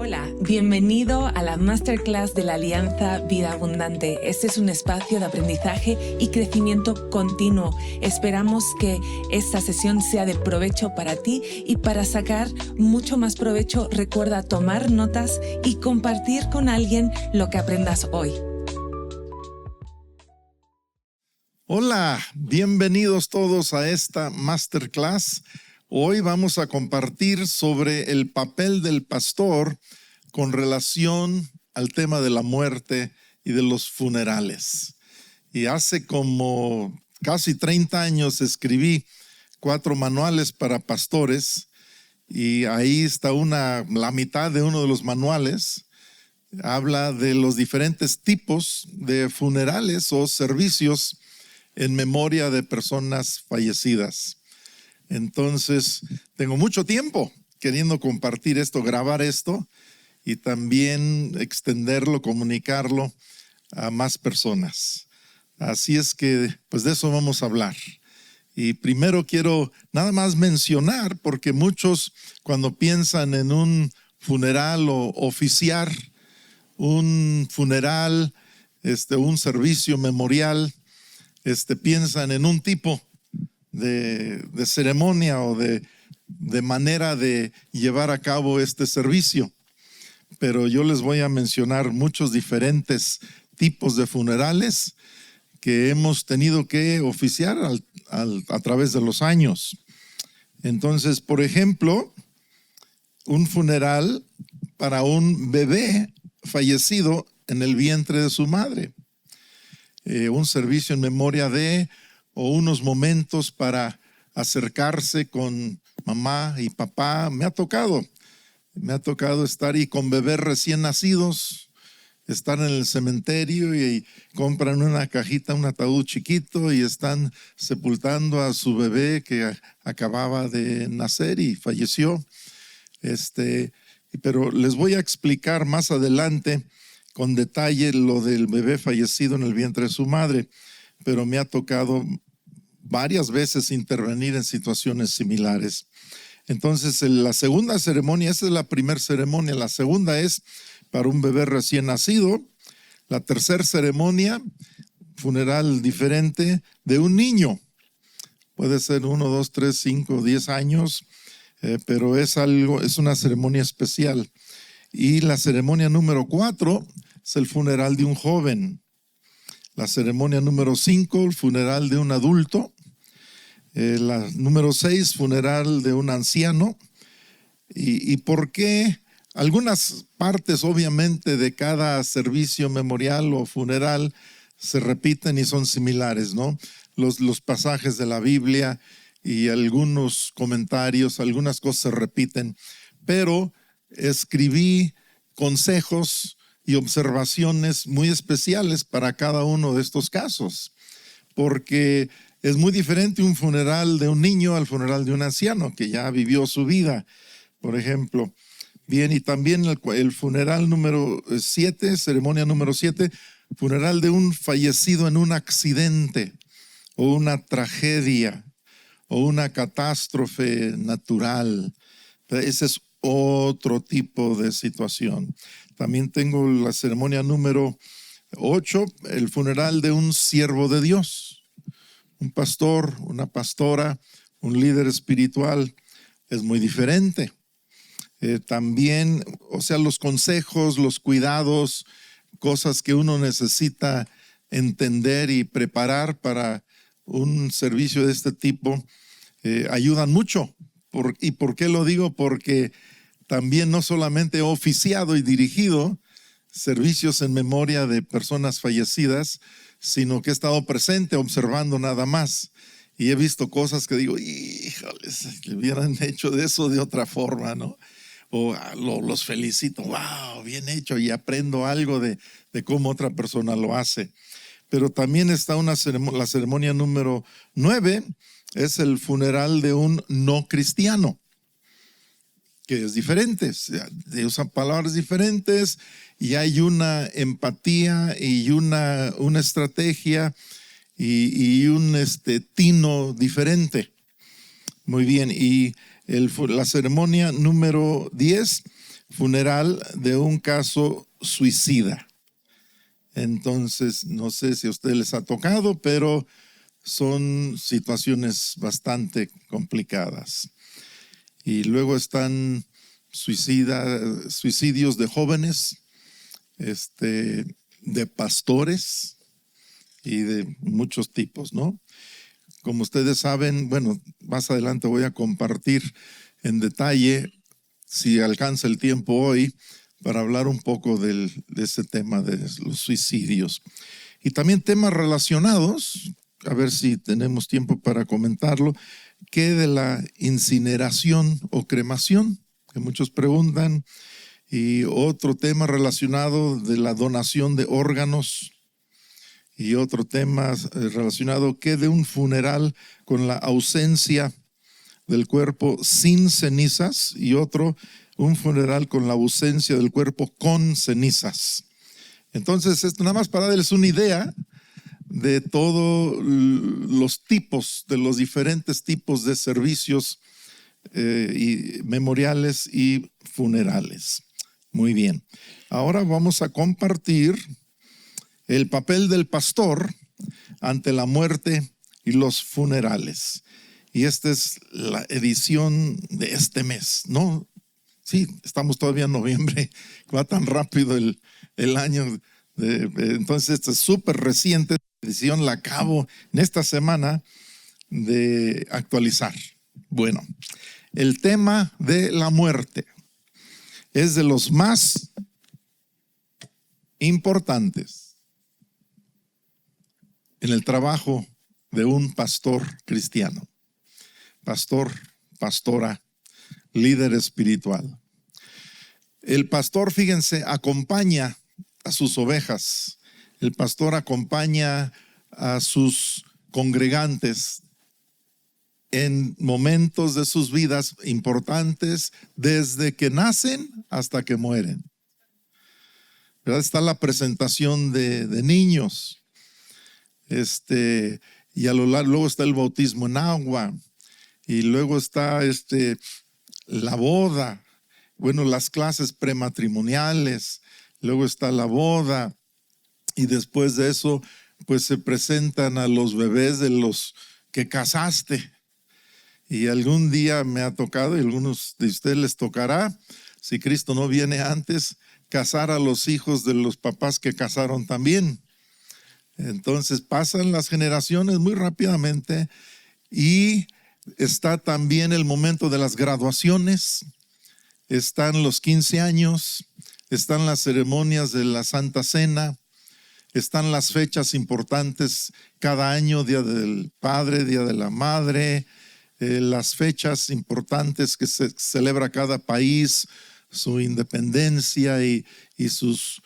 Hola, bienvenido a la Masterclass de la Alianza Vida Abundante. Este es un espacio de aprendizaje y crecimiento continuo. Esperamos que esta sesión sea de provecho para ti y para sacar mucho más provecho, recuerda tomar notas y compartir con alguien lo que aprendas hoy. Hola, bienvenidos todos a esta Masterclass. Hoy vamos a compartir sobre el papel del pastor con relación al tema de la muerte y de los funerales. Y hace como casi 30 años escribí 4 manuales para pastores y ahí está la mitad de uno de los manuales. Habla de los diferentes tipos de funerales o servicios en memoria de personas fallecidas. Entonces, tengo mucho tiempo queriendo compartir esto, grabar esto y también extenderlo, comunicarlo a más personas. Así es que, pues de eso vamos a hablar. Y primero quiero nada más mencionar, porque muchos cuando piensan en un funeral o oficiar un funeral, un servicio memorial, piensan en un tipo de ceremonia o de manera de llevar a cabo este servicio. Pero yo les voy a mencionar muchos diferentes tipos de funerales que hemos tenido que oficiar a través de los años. Entonces, por ejemplo, un funeral para un bebé fallecido en el vientre de su madre. Un servicio en memoria de o unos momentos para acercarse con mamá y papá. Me ha tocado estar ahí con bebés recién nacidos, estar en el cementerio y compran una cajita, un ataúd chiquito y están sepultando a su bebé que acababa de nacer y falleció. Pero les voy a explicar más adelante con detalle lo del bebé fallecido en el vientre de su madre, pero me ha tocado varias veces intervenir en situaciones similares. Entonces, la segunda ceremonia, esa es la primera ceremonia, la segunda es para un bebé recién nacido. La tercera ceremonia, funeral diferente de un niño. Puede ser 1, 2, 3, 5, 10 años, pero es una ceremonia especial. Y la ceremonia número 4 es el funeral de un joven. La ceremonia número 5, el funeral de un adulto. La número 6, funeral de un anciano. ¿Y por qué? Algunas partes, obviamente, de cada servicio memorial o funeral se repiten y son similares, ¿no? Los pasajes de la Biblia y algunos comentarios, algunas cosas se repiten, pero escribí consejos y observaciones muy especiales para cada uno de estos casos, porque es muy diferente un funeral de un niño al funeral de un anciano que ya vivió su vida, por ejemplo. Bien, y también el funeral número 7, ceremonia número 7, funeral de un fallecido en un accidente o una tragedia o una catástrofe natural. Ese es otro tipo de situación. También tengo la ceremonia número 8, el funeral de un siervo de Dios. Un pastor, una pastora, un líder espiritual, es muy diferente. También, los consejos, los cuidados, cosas que uno necesita entender y preparar para un servicio de este tipo, ayudan mucho. ¿Y por qué lo digo? Porque también no solamente he oficiado y dirigido servicios en memoria de personas fallecidas, sino que he estado presente observando nada más. Y he visto cosas que digo, híjoles, que hubieran hecho de eso de otra forma, ¿no? O los felicito, wow, bien hecho, y aprendo algo de cómo otra persona lo hace. Pero también está la ceremonia número 9, es el funeral de un no cristiano, que es diferente, usan palabras diferentes y hay una empatía y una estrategia y un tino diferente. Muy bien, y la ceremonia número 10, funeral de un caso suicida. Entonces, no sé si a ustedes les ha tocado, pero son situaciones bastante complicadas. Y luego están suicidios de jóvenes, de pastores y de muchos tipos, ¿no? Como ustedes saben, bueno, más adelante voy a compartir en detalle, si alcanza el tiempo hoy, para hablar un poco de ese tema de los suicidios. Y también temas relacionados, a ver si tenemos tiempo para comentarlo, que de la incineración o cremación, que muchos preguntan, y otro tema relacionado de la donación de órganos, y otro tema relacionado que de un funeral con la ausencia del cuerpo sin cenizas, y otro, un funeral con la ausencia del cuerpo con cenizas. Entonces, esto nada más para darles una idea de todos los tipos, de los diferentes tipos de servicios y memoriales y funerales. Muy bien. Ahora vamos a compartir el papel del pastor ante la muerte y los funerales. Y esta es la edición de este mes, ¿no? Sí, estamos todavía en noviembre, va tan rápido el año. Entonces, esta es súper reciente edición, la acabo en esta semana de actualizar. Bueno, el tema de la muerte es de los más importantes en el trabajo de un pastor cristiano. Pastor, pastora, líder espiritual. El pastor, fíjense, acompaña a sus ovejas. El pastor acompaña a sus congregantes en momentos de sus vidas importantes, desde que nacen hasta que mueren. ¿Verdad? Está la presentación de niños. Y a lo largo, luego está el bautismo en agua. Y luego está la boda, bueno, las clases prematrimoniales, luego está la boda, y después de eso, pues se presentan a los bebés de los que casaste. Y algún día me ha tocado, y a algunos de ustedes les tocará, si Cristo no viene antes, casar a los hijos de los papás que casaron también. Entonces pasan las generaciones muy rápidamente, y está también el momento de las graduaciones, están los 15 años, están las ceremonias de la Santa Cena, están las fechas importantes cada año, Día del Padre, Día de la Madre, las fechas importantes que se celebra cada país, su independencia y sus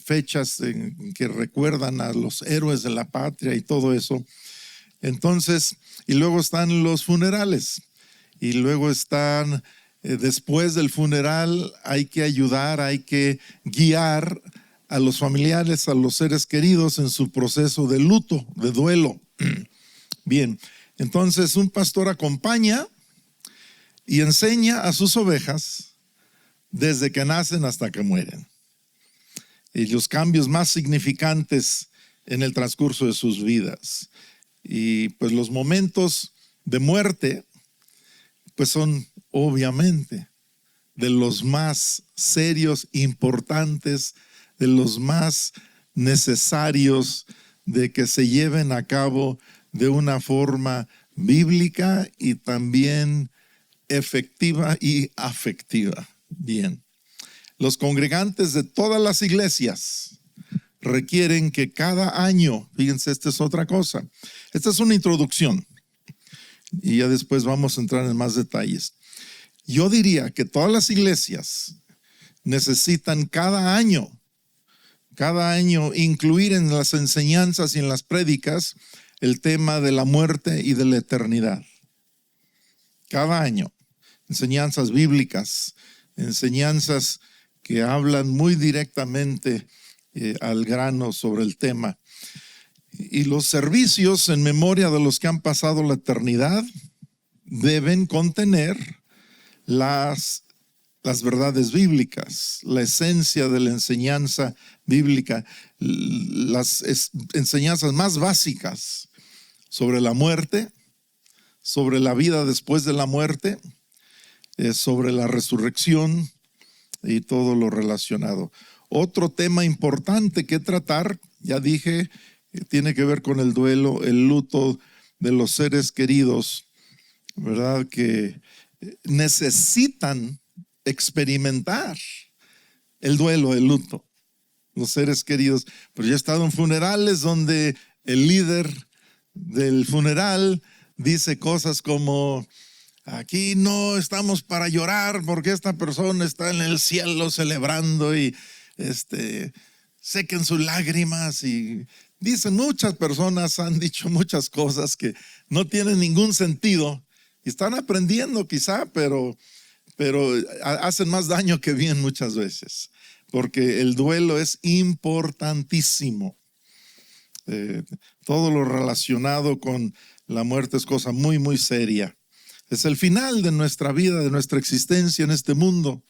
fechas en que recuerdan a los héroes de la patria y todo eso. Entonces, y luego están los funerales, y luego están, después del funeral, hay que ayudar, hay que guiar a los familiares, a los seres queridos en su proceso de luto, de duelo. Bien, entonces un pastor acompaña y enseña a sus ovejas desde que nacen hasta que mueren, y los cambios más significantes en el transcurso de sus vidas. Y pues los momentos de muerte pues son obviamente de los más serios, importantes, de los más necesarios de que se lleven a cabo de una forma bíblica y también efectiva y afectiva. Bien, los congregantes de todas las iglesias requieren que cada año, fíjense, esta es otra cosa, esta es una introducción y ya después vamos a entrar en más detalles. Yo diría que todas las iglesias necesitan cada año incluir en las enseñanzas y en las prédicas el tema de la muerte y de la eternidad. Cada año, enseñanzas bíblicas, enseñanzas que hablan muy directamente al grano sobre el tema. Y los servicios en memoria de los que han pasado la eternidad deben contener las las verdades bíblicas, la esencia de la enseñanza bíblica, las enseñanzas más básicas sobre la muerte, sobre la vida después de la muerte, sobre la resurrección y todo lo relacionado. Otro tema importante que tratar, ya dije, tiene que ver con el duelo, el luto de los seres queridos, ¿verdad? Que necesitan experimentar el duelo, el luto, los seres queridos. Pero yo he estado en funerales donde el líder del funeral dice cosas como: aquí no estamos para llorar porque esta persona está en el cielo celebrando y sequen sus lágrimas. Y dicen, muchas personas han dicho muchas cosas que no tienen ningún sentido y están aprendiendo quizá, pero hacen más daño que bien muchas veces, porque el duelo es importantísimo. Todo lo relacionado con la muerte es cosa muy, muy seria. Es el final de nuestra vida, de nuestra existencia en este mundo.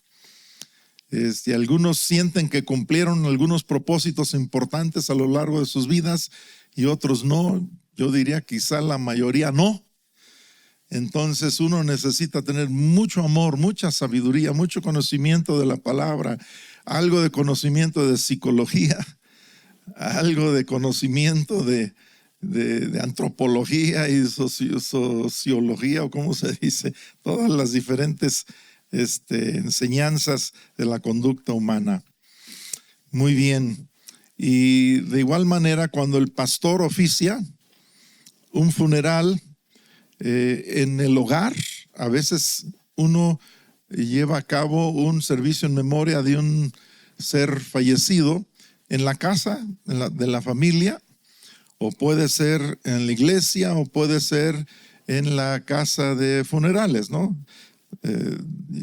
Algunos sienten que cumplieron algunos propósitos importantes a lo largo de sus vidas y otros no. Yo diría quizá la mayoría no. Entonces uno necesita tener mucho amor, mucha sabiduría, mucho conocimiento de la palabra, algo de conocimiento de psicología, algo de conocimiento de antropología y sociología, o cómo se dice, todas las diferentes enseñanzas de la conducta humana. Muy bien. Y de igual manera, cuando el pastor oficia un funeral en el hogar, a veces uno lleva a cabo un servicio en memoria de un ser fallecido en la casa de la familia, o puede ser en la iglesia, o puede ser en la casa de funerales, ¿no?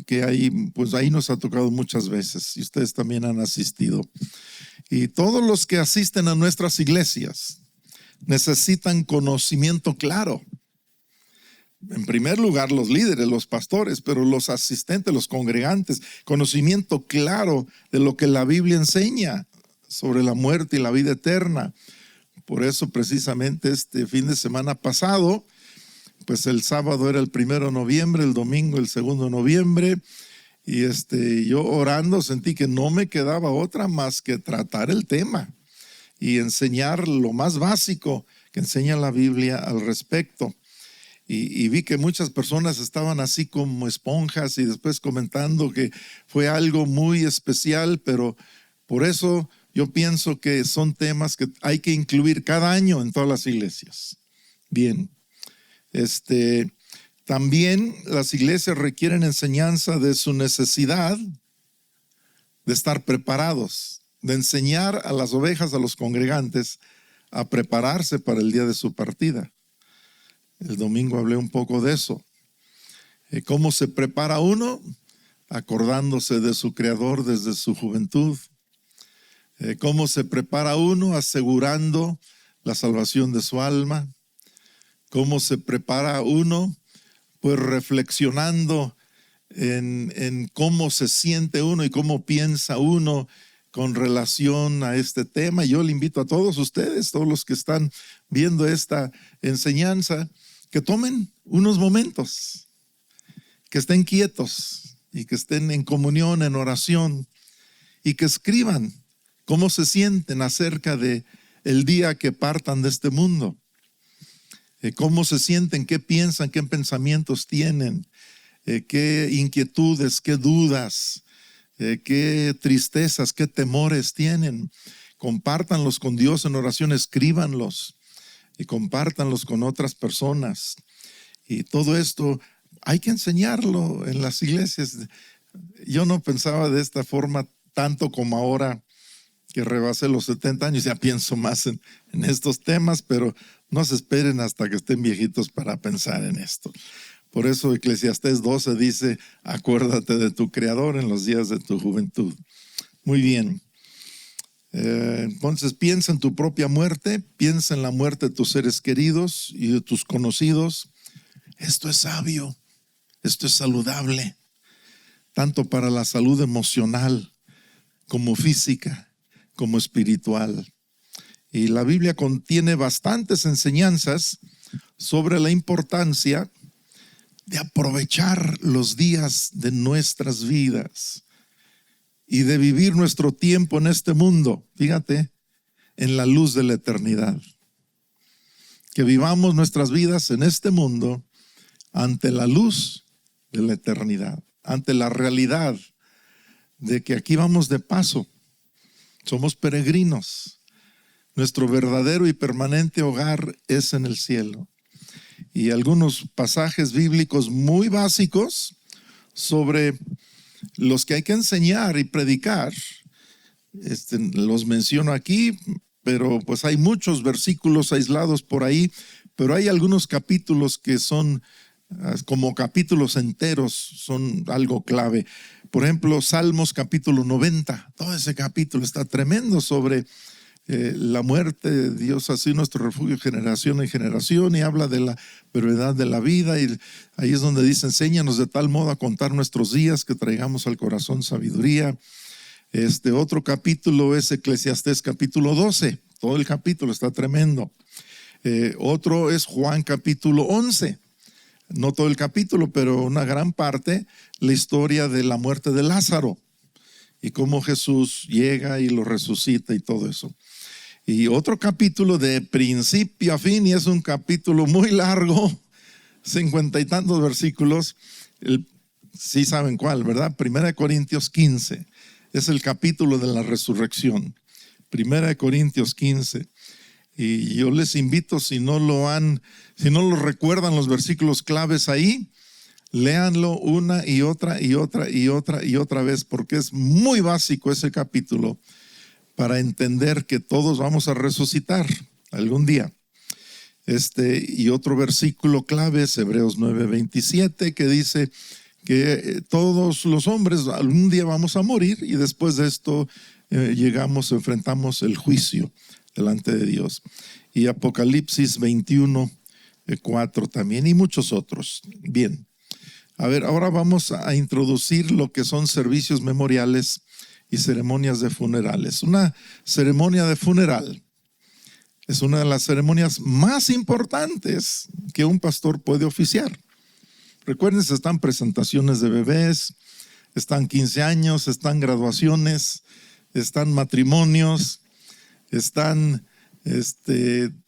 Que ahí nos ha tocado muchas veces y ustedes también han asistido. Y todos los que asisten a nuestras iglesias necesitan conocimiento claro. En primer lugar, los líderes, los pastores, pero los asistentes, los congregantes, conocimiento claro de lo que la Biblia enseña sobre la muerte y la vida eterna. Por eso precisamente este fin de semana pasado, pues el sábado era el 1 de noviembre, el domingo el 2 de noviembre, y yo orando sentí que no me quedaba otra más que tratar el tema y enseñar lo más básico que enseña la Biblia al respecto. Y vi que muchas personas estaban así como esponjas y después comentando que fue algo muy especial, pero por eso yo pienso que son temas que hay que incluir cada año en todas las iglesias. Bien. También las iglesias requieren enseñanza de su necesidad de estar preparados, de enseñar a las ovejas, a los congregantes, a prepararse para el día de su partida. El domingo hablé un poco de eso. ¿Cómo se prepara uno? Acordándose de su Creador desde su juventud. ¿Cómo se prepara uno? Asegurando la salvación de su alma. ¿Cómo se prepara uno? Pues reflexionando en cómo se siente uno y cómo piensa uno con relación a este tema. Yo le invito a todos ustedes, todos los que están viendo esta enseñanza, que tomen unos momentos, que estén quietos y que estén en comunión, en oración, y que escriban cómo se sienten acerca de el día que partan de este mundo. Cómo se sienten, qué piensan, qué pensamientos tienen, qué inquietudes, qué dudas, qué tristezas, qué temores tienen. Compártanlos con Dios en oración, escríbanlos y compártanlos con otras personas. Y todo esto hay que enseñarlo en las iglesias. Yo no pensaba de esta forma tanto como ahora que rebasé los 70 años, ya pienso más en estos temas, pero no se esperen hasta que estén viejitos para pensar en esto. Por eso Eclesiastés 12 dice, acuérdate de tu Creador en los días de tu juventud. Muy bien. Entonces piensa en tu propia muerte, piensa en la muerte de tus seres queridos y de tus conocidos. Esto es sabio, esto es saludable. tanto para la salud emocional como física, como espiritual. Y la Biblia contiene bastantes enseñanzas sobre la importancia de aprovechar los días de nuestras vidas y de vivir nuestro tiempo en este mundo, fíjate, en la luz de la eternidad. Que vivamos nuestras vidas en este mundo ante la luz de la eternidad, ante la realidad de que aquí vamos de paso, somos peregrinos. Nuestro verdadero y permanente hogar es en el cielo. Y algunos pasajes bíblicos muy básicos sobre los que hay que enseñar y predicar, los menciono aquí, pero pues hay muchos versículos aislados por ahí, pero hay algunos capítulos que son como capítulos enteros, son algo clave. Por ejemplo, Salmos capítulo 90, todo ese capítulo está tremendo sobre la muerte. De Dios ha sido nuestro refugio generación en generación, y habla de la brevedad de la vida, y ahí es donde dice: enséñanos de tal modo a contar nuestros días que traigamos al corazón sabiduría. Otro capítulo es Eclesiastés capítulo 12, todo el capítulo está tremendo. Otro es Juan capítulo 11, no todo el capítulo, pero una gran parte, la historia de la muerte de Lázaro y cómo Jesús llega y lo resucita y todo eso. Y otro capítulo de principio a fin, y es un capítulo muy largo, 50 y tantos versículos. Sí saben cuál, ¿verdad? 1 Corintios 15, es el capítulo de la resurrección. 1 Corintios 15. Y yo les invito, si no lo recuerdan los versículos claves ahí, léanlo una y otra y otra y otra y otra vez, porque es muy básico ese capítulo para entender que todos vamos a resucitar algún día. Y otro versículo clave es Hebreos 9:27, que dice que todos los hombres algún día vamos a morir, y después de esto enfrentamos el juicio delante de Dios. Y Apocalipsis 21:4 también, y muchos otros. Bien, a ver, ahora vamos a introducir lo que son servicios memoriales y ceremonias de funerales. Una ceremonia de funeral es una de las ceremonias más importantes que un pastor puede oficiar. Recuerden, están presentaciones de bebés, están 15 años, están graduaciones, están matrimonios, están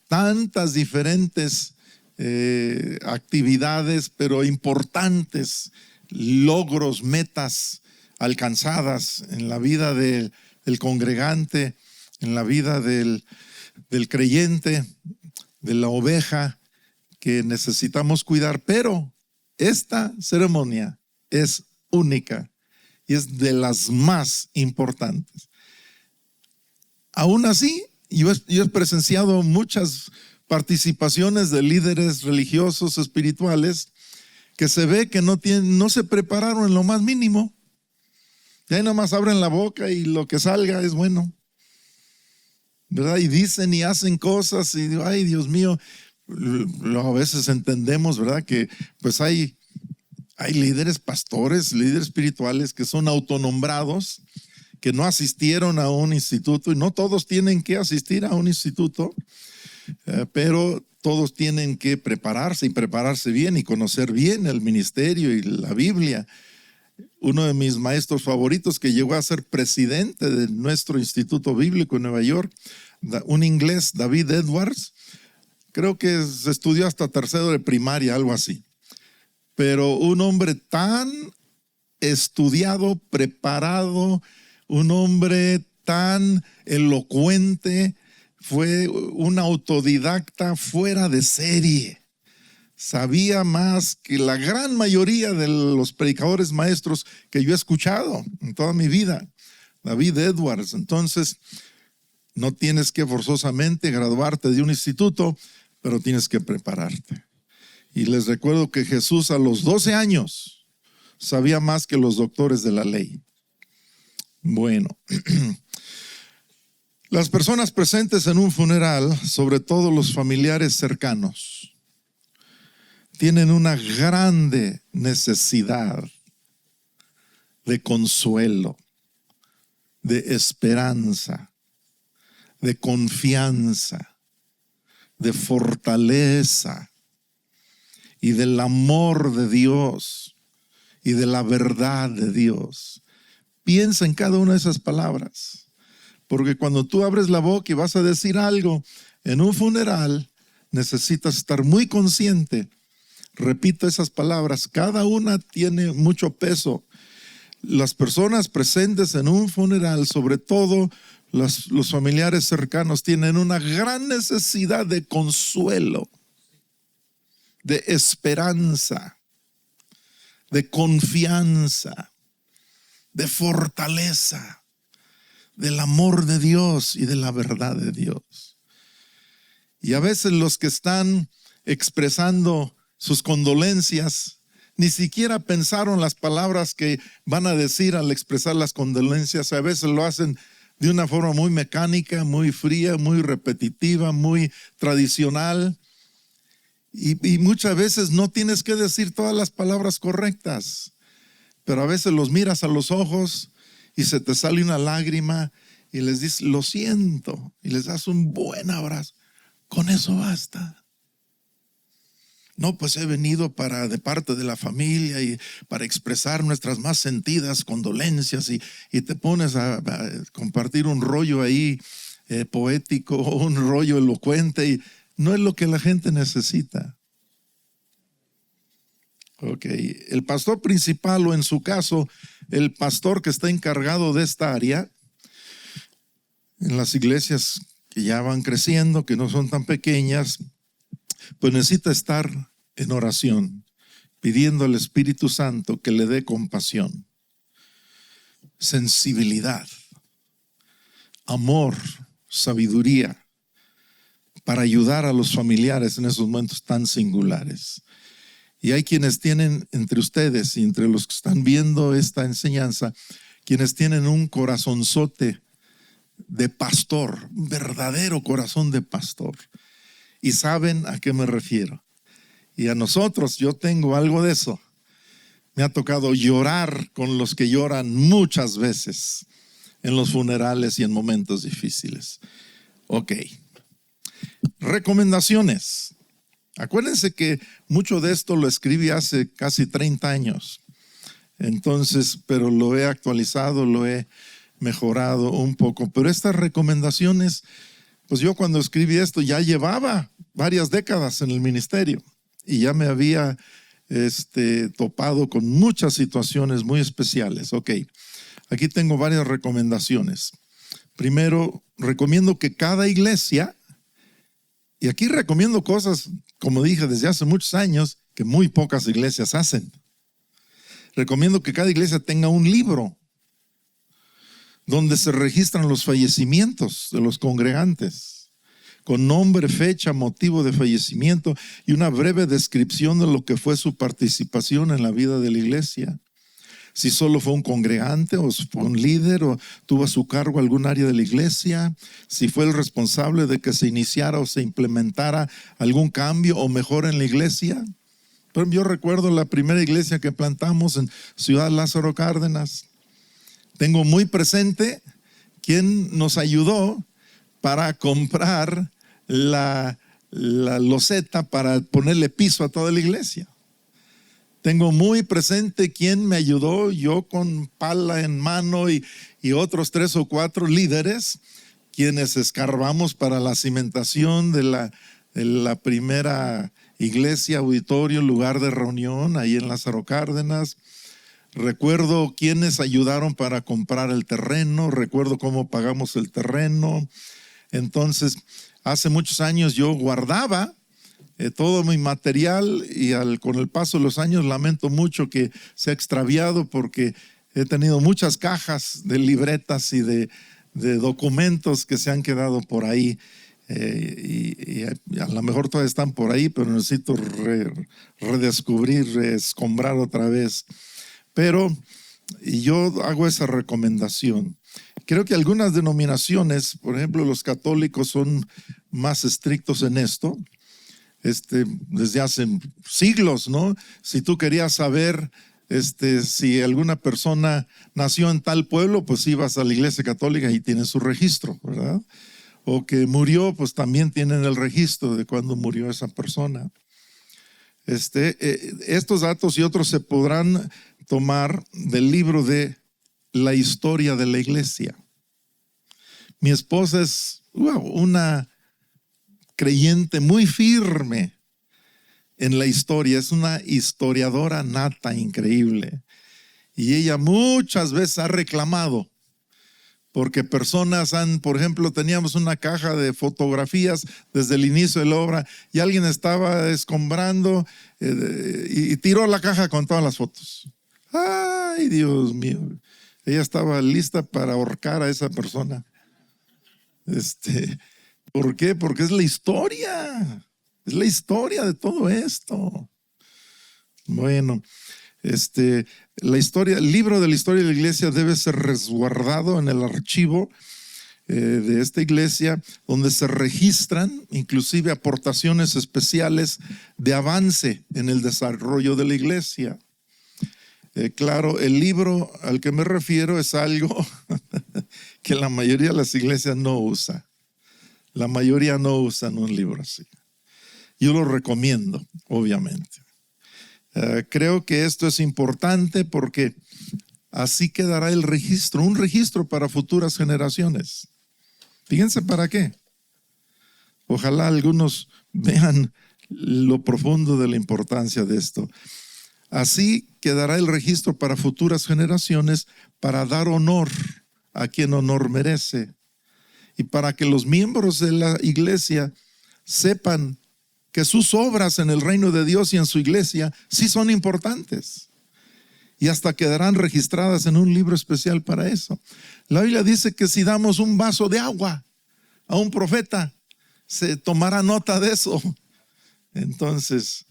tantas diferentes actividades, pero importantes, logros, metas alcanzadas en la vida del congregante, en la vida del creyente, de la oveja que necesitamos cuidar. Pero esta ceremonia es única y es de las más importantes. Aún así, yo he presenciado muchas participaciones de líderes religiosos, espirituales, que se ve que no se prepararon en lo más mínimo. Y ahí nomás abren la boca y lo que salga es bueno, ¿verdad? Y dicen y hacen cosas y digo: ay, Dios mío. A veces entendemos, ¿verdad?, que pues hay líderes, pastores, líderes espirituales que son autonombrados, que no asistieron a un instituto, y no todos tienen que asistir a un instituto, pero todos tienen que prepararse y prepararse bien y conocer bien el ministerio y la Biblia. Uno de mis maestros favoritos, que llegó a ser presidente de nuestro instituto bíblico en Nueva York, un inglés, David Edwards, creo que se estudió hasta tercero de primaria, algo así. Pero un hombre tan estudiado, preparado, un hombre tan elocuente, fue un autodidacta fuera de serie. Sabía más que la gran mayoría de los predicadores maestros que yo he escuchado en toda mi vida. David Edwards. Entonces, no tienes que forzosamente graduarte de un instituto, pero tienes que prepararte. Y les recuerdo que Jesús a los 12 años sabía más que los doctores de la ley. Bueno, las personas presentes en un funeral, sobre todo los familiares cercanos, tienen una grande necesidad de consuelo, de esperanza, de confianza, de fortaleza y del amor de Dios y de la verdad de Dios. Piensa en cada una de esas palabras, porque cuando tú abres la boca y vas a decir algo en un funeral, necesitas estar muy consciente. Repito esas palabras, cada una tiene mucho peso. Las personas presentes en un funeral, sobre todo los familiares cercanos, tienen una gran necesidad de consuelo, de esperanza, de confianza, de fortaleza, del amor de Dios y de la verdad de Dios. Y a veces los que están expresando sus condolencias ni siquiera pensaron las palabras que van a decir al expresar las condolencias. A veces lo hacen de una forma muy mecánica, muy fría, muy repetitiva, muy tradicional. Y muchas veces no tienes que decir todas las palabras correctas, pero a veces los miras a los ojos y se te sale una lágrima y les dices, lo siento, y les das un buen abrazo. Con eso basta. No, pues he venido de parte de la familia y para expresar nuestras más sentidas condolencias y te pones a compartir un rollo ahí poético, un rollo elocuente, y no es lo que la gente necesita. Ok, el pastor principal, o en su caso, el pastor que está encargado de esta área, en las iglesias que ya van creciendo, que no son tan pequeñas, pues necesita estar en oración, pidiendo al Espíritu Santo que le dé compasión, sensibilidad, amor, sabiduría, para ayudar a los familiares en esos momentos tan singulares. Y hay quienes tienen entre ustedes y entre los que están viendo esta enseñanza, quienes tienen un corazonzote de pastor, un verdadero corazón de pastor. Y saben a qué me refiero. Y a nosotros, yo tengo algo de eso. Me ha tocado llorar con los que lloran muchas veces en los funerales y en momentos difíciles. Ok. Recomendaciones. Acuérdense que mucho de esto lo escribí hace casi 30 años. Entonces, pero lo he actualizado, lo he mejorado un poco. Pero estas recomendaciones, pues yo cuando escribí esto ya llevaba varias décadas en el ministerio y ya me había topado con muchas situaciones muy especiales. Ok, aquí tengo varias recomendaciones. Primero, recomiendo que cada iglesia, y aquí recomiendo cosas, como dije, desde hace muchos años, que muy pocas iglesias hacen. Recomiendo que cada iglesia tenga un libro donde se registran los fallecimientos de los congregantes, con nombre, fecha, motivo de fallecimiento y una breve descripción de lo que fue su participación en la vida de la iglesia. Si solo fue un congregante o fue un líder o tuvo a su cargo algún área de la iglesia, si fue el responsable de que se iniciara o se implementara algún cambio o mejora en la iglesia. Pero yo recuerdo la primera iglesia que plantamos en Ciudad Lázaro Cárdenas. Tengo muy presente quién nos ayudó para comprar la loseta para ponerle piso a toda la iglesia. Tengo muy presente quién me ayudó, yo con pala en mano y otros 3 o 4 líderes, quienes escarbamos para la cimentación de la primera iglesia, auditorio, lugar de reunión ahí en Lázaro Cárdenas. Recuerdo quiénes ayudaron para comprar el terreno, recuerdo cómo pagamos el terreno. Entonces, hace muchos años yo guardaba todo mi material y con el paso de los años lamento mucho que se ha extraviado porque he tenido muchas cajas de libretas y de documentos que se han quedado por ahí. Y a lo mejor todavía están por ahí, pero necesito redescubrir, escombrar otra vez. Pero yo hago esa recomendación. Creo que algunas denominaciones, por ejemplo, los católicos son más estrictos en esto. Desde hace siglos, ¿no? Si tú querías saber Si alguna persona nació en tal pueblo, pues ibas a la iglesia católica y tienes su registro, ¿verdad? O que murió, pues también tienen el registro de cuándo murió esa persona. Estos datos y otros se podrán tomar del libro de la historia de la iglesia. Mi esposa es una creyente muy firme en la historia, es una historiadora nata increíble. Y ella muchas veces ha reclamado, porque personas por ejemplo, teníamos una caja de fotografías desde el inicio de la obra y alguien estaba escombrando y tiró la caja con todas las fotos. ¡Ay, Dios mío! Ella estaba lista para ahorcar a esa persona. ¿Por qué? Porque es la historia. Es la historia de todo esto. Bueno, el libro de la historia de la iglesia debe ser resguardado en el archivo de esta iglesia, donde se registran inclusive aportaciones especiales de avance en el desarrollo de la iglesia. Claro, el libro al que me refiero es algo que la mayoría de las iglesias no usa. La mayoría no usan un libro así. Yo lo recomiendo, obviamente. Creo que esto es importante porque así quedará el registro, un registro para futuras generaciones. Fíjense para qué. Ojalá algunos vean lo profundo de la importancia de esto. Así quedará el registro para futuras generaciones, para dar honor a quien honor merece y para que los miembros de la iglesia sepan que sus obras en el reino de Dios y en su iglesia sí son importantes y hasta quedarán registradas en un libro especial para eso. La Biblia dice que si damos un vaso de agua a un profeta, se tomará nota de eso. Entonces,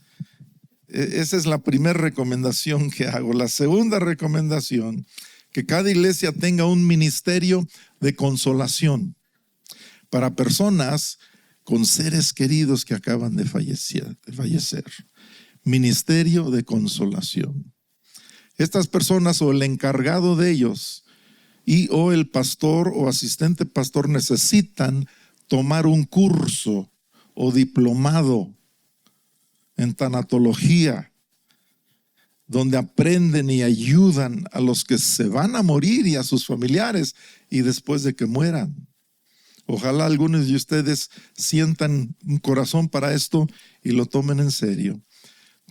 esa es la primera recomendación que hago. La segunda recomendación, que cada iglesia tenga un ministerio de consolación para personas con seres queridos que acaban de fallecer. Ministerio de consolación. Estas personas o el encargado de ellos o el pastor o asistente pastor necesitan tomar un curso o diplomado en tanatología, donde aprenden y ayudan a los que se van a morir y a sus familiares y después de que mueran. Ojalá algunos de ustedes sientan un corazón para esto y lo tomen en serio,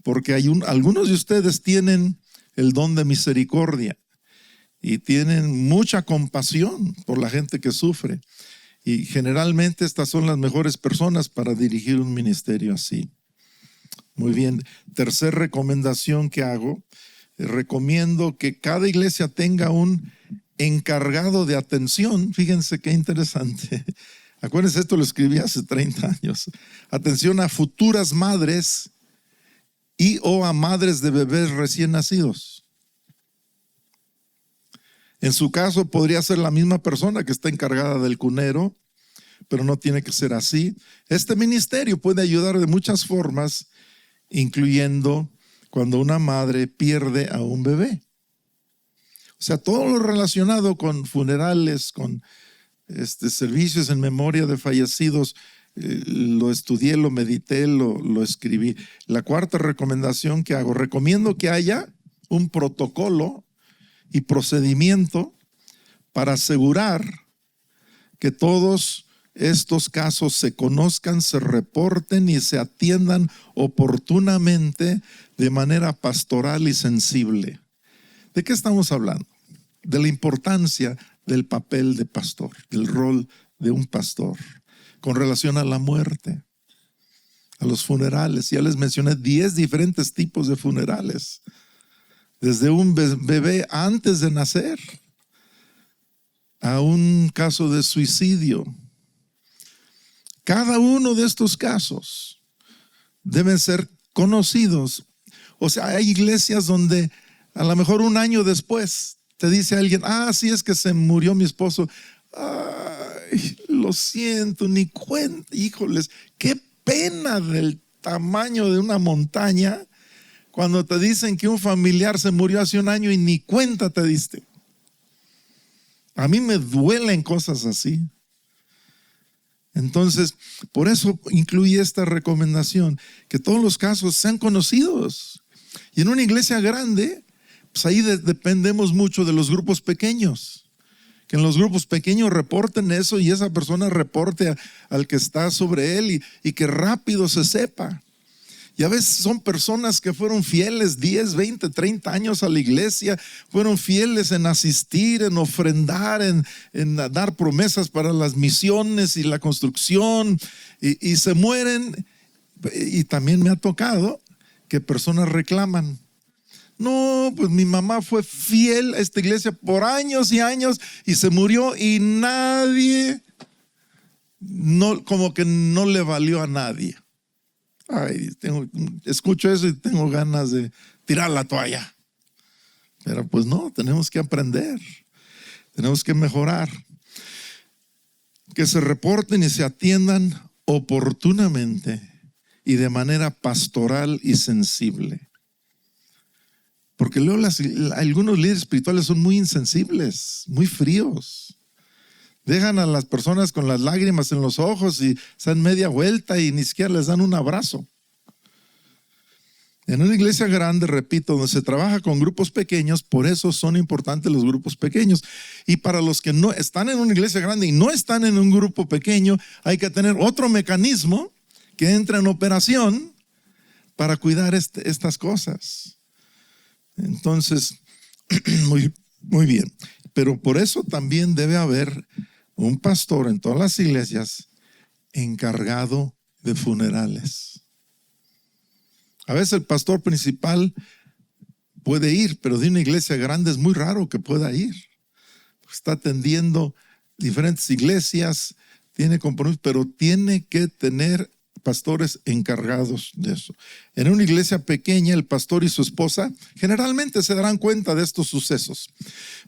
porque algunos de ustedes tienen el don de misericordia y tienen mucha compasión por la gente que sufre, y generalmente estas son las mejores personas para dirigir un ministerio así. Muy bien, tercera recomendación que hago, recomiendo que cada iglesia tenga un encargado de atención. Fíjense qué interesante. Acuérdense, esto lo escribí hace 30 años. Atención a futuras madres o a madres de bebés recién nacidos. En su caso podría ser la misma persona que está encargada del cunero, pero no tiene que ser así. Este ministerio puede ayudar de muchas formas, incluyendo cuando una madre pierde a un bebé. O sea, todo lo relacionado con funerales, con servicios en memoria de fallecidos, lo estudié, lo medité, lo escribí. La cuarta recomendación que hago, recomiendo que haya un protocolo y procedimiento para asegurar que todos estos casos se conozcan, se reporten y se atiendan oportunamente de manera pastoral y sensible. ¿De qué estamos hablando? De la importancia del papel de pastor, del rol de un pastor con relación a la muerte, a los funerales. Ya les mencioné 10 diferentes tipos de funerales, desde un bebé antes de nacer a un caso de suicidio. Cada uno de estos casos deben ser conocidos. O sea, hay iglesias donde a lo mejor un año después te dice alguien: sí, es que se murió mi esposo. Ay, lo siento, ni cuenta. Híjoles, qué pena del tamaño de una montaña cuando te dicen que un familiar se murió hace un año y ni cuenta te diste. A mí me duelen cosas así. Entonces, por eso incluí esta recomendación, que todos los casos sean conocidos. Y en una iglesia grande, pues ahí dependemos mucho de los grupos pequeños. Que en los grupos pequeños reporten eso y esa persona reporte al que está sobre él y que rápido se sepa. Y a veces son personas que fueron fieles 10, 20, 30 años a la iglesia, fueron fieles en asistir, en ofrendar, en dar promesas para las misiones y la construcción, y se mueren. Y también me ha tocado que personas reclaman. No, pues mi mamá fue fiel a esta iglesia por años y años y se murió y nadie, como que no le valió a nadie. Ay, escucho eso y tengo ganas de tirar la toalla. Pero pues no, tenemos que aprender, tenemos que mejorar. Que se reporten y se atiendan oportunamente y de manera pastoral y sensible. Porque luego algunos líderes espirituales son muy insensibles, muy fríos. Dejan a las personas con las lágrimas en los ojos y se dan media vuelta y ni siquiera les dan un abrazo. En una iglesia grande, repito, donde se trabaja con grupos pequeños, por eso son importantes los grupos pequeños. Y para los que no están en una iglesia grande y no están en un grupo pequeño, hay que tener otro mecanismo que entra en operación para cuidar estas cosas. Entonces, muy bien. Pero por eso también debe haber un pastor en todas las iglesias encargado de funerales. A veces el pastor principal puede ir, pero de una iglesia grande es muy raro que pueda ir. Está atendiendo diferentes iglesias, tiene compromisos, pero tiene que tener pastores encargados de eso. En una iglesia pequeña, el pastor y su esposa generalmente se darán cuenta de estos sucesos.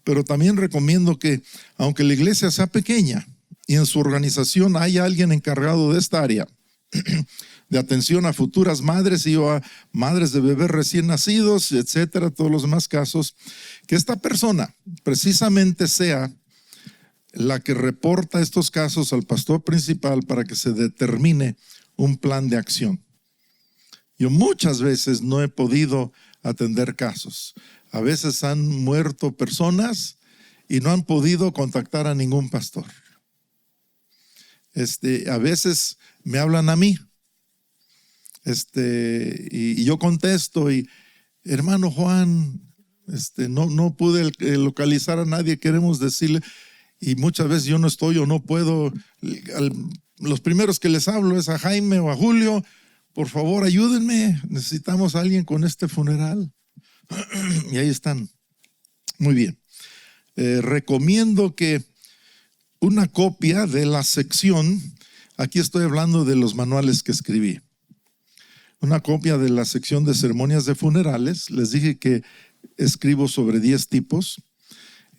Pero también recomiendo que, aunque la iglesia sea pequeña y en su organización haya alguien encargado de esta área, de atención a futuras madres y a madres de bebés recién nacidos, etcétera, todos los demás casos, que esta persona precisamente sea la que reporta estos casos al pastor principal para que se determine un plan de acción. Yo muchas veces no he podido atender casos. A veces han muerto personas y no han podido contactar a ningún pastor. A veces me hablan a mí. Y yo contesto y hermano Juan, no pude localizar a nadie, queremos decirle, y muchas veces yo no estoy o no puedo. Los primeros que les hablo es a Jaime o a Julio. Por favor, ayúdenme. Necesitamos a alguien con este funeral. Y ahí están. Muy bien. Recomiendo que una copia de la sección, aquí estoy hablando de los manuales que escribí. Una copia de la sección de ceremonias de funerales. Les dije que escribo sobre 10 tipos.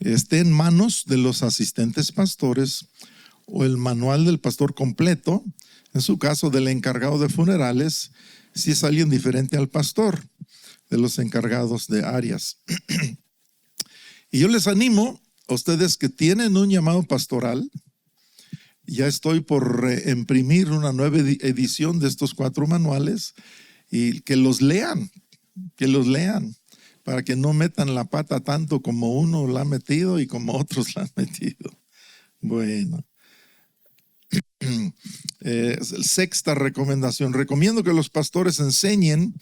Esté en manos de los asistentes pastores o el manual del pastor completo, en su caso del encargado de funerales, si es alguien diferente al pastor, de los encargados de áreas. Y yo les animo a ustedes que tienen un llamado pastoral. Ya estoy por imprimir una nueva edición de estos 4 manuales y que los lean, para que no metan la pata tanto como uno la ha metido y como otros la han metido. Bueno. Sexta recomendación. Recomiendo que los pastores enseñen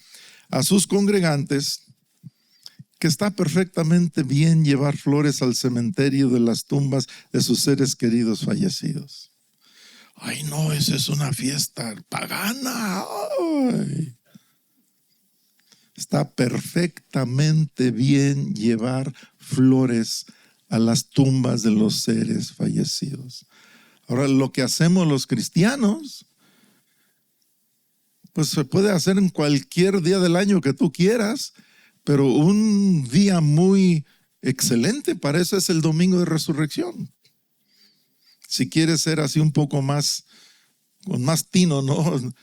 a sus congregantes que está perfectamente bien llevar flores al cementerio de las tumbas de sus seres queridos fallecidos. Ay, no, esa es una fiesta pagana. Ay. Está perfectamente bien llevar flores a las tumbas de los seres fallecidos. Ahora, lo que hacemos los cristianos, pues se puede hacer en cualquier día del año que tú quieras, pero un día muy excelente para eso es el domingo de resurrección. Si quieres ser así un poco más, con más tino, ¿no?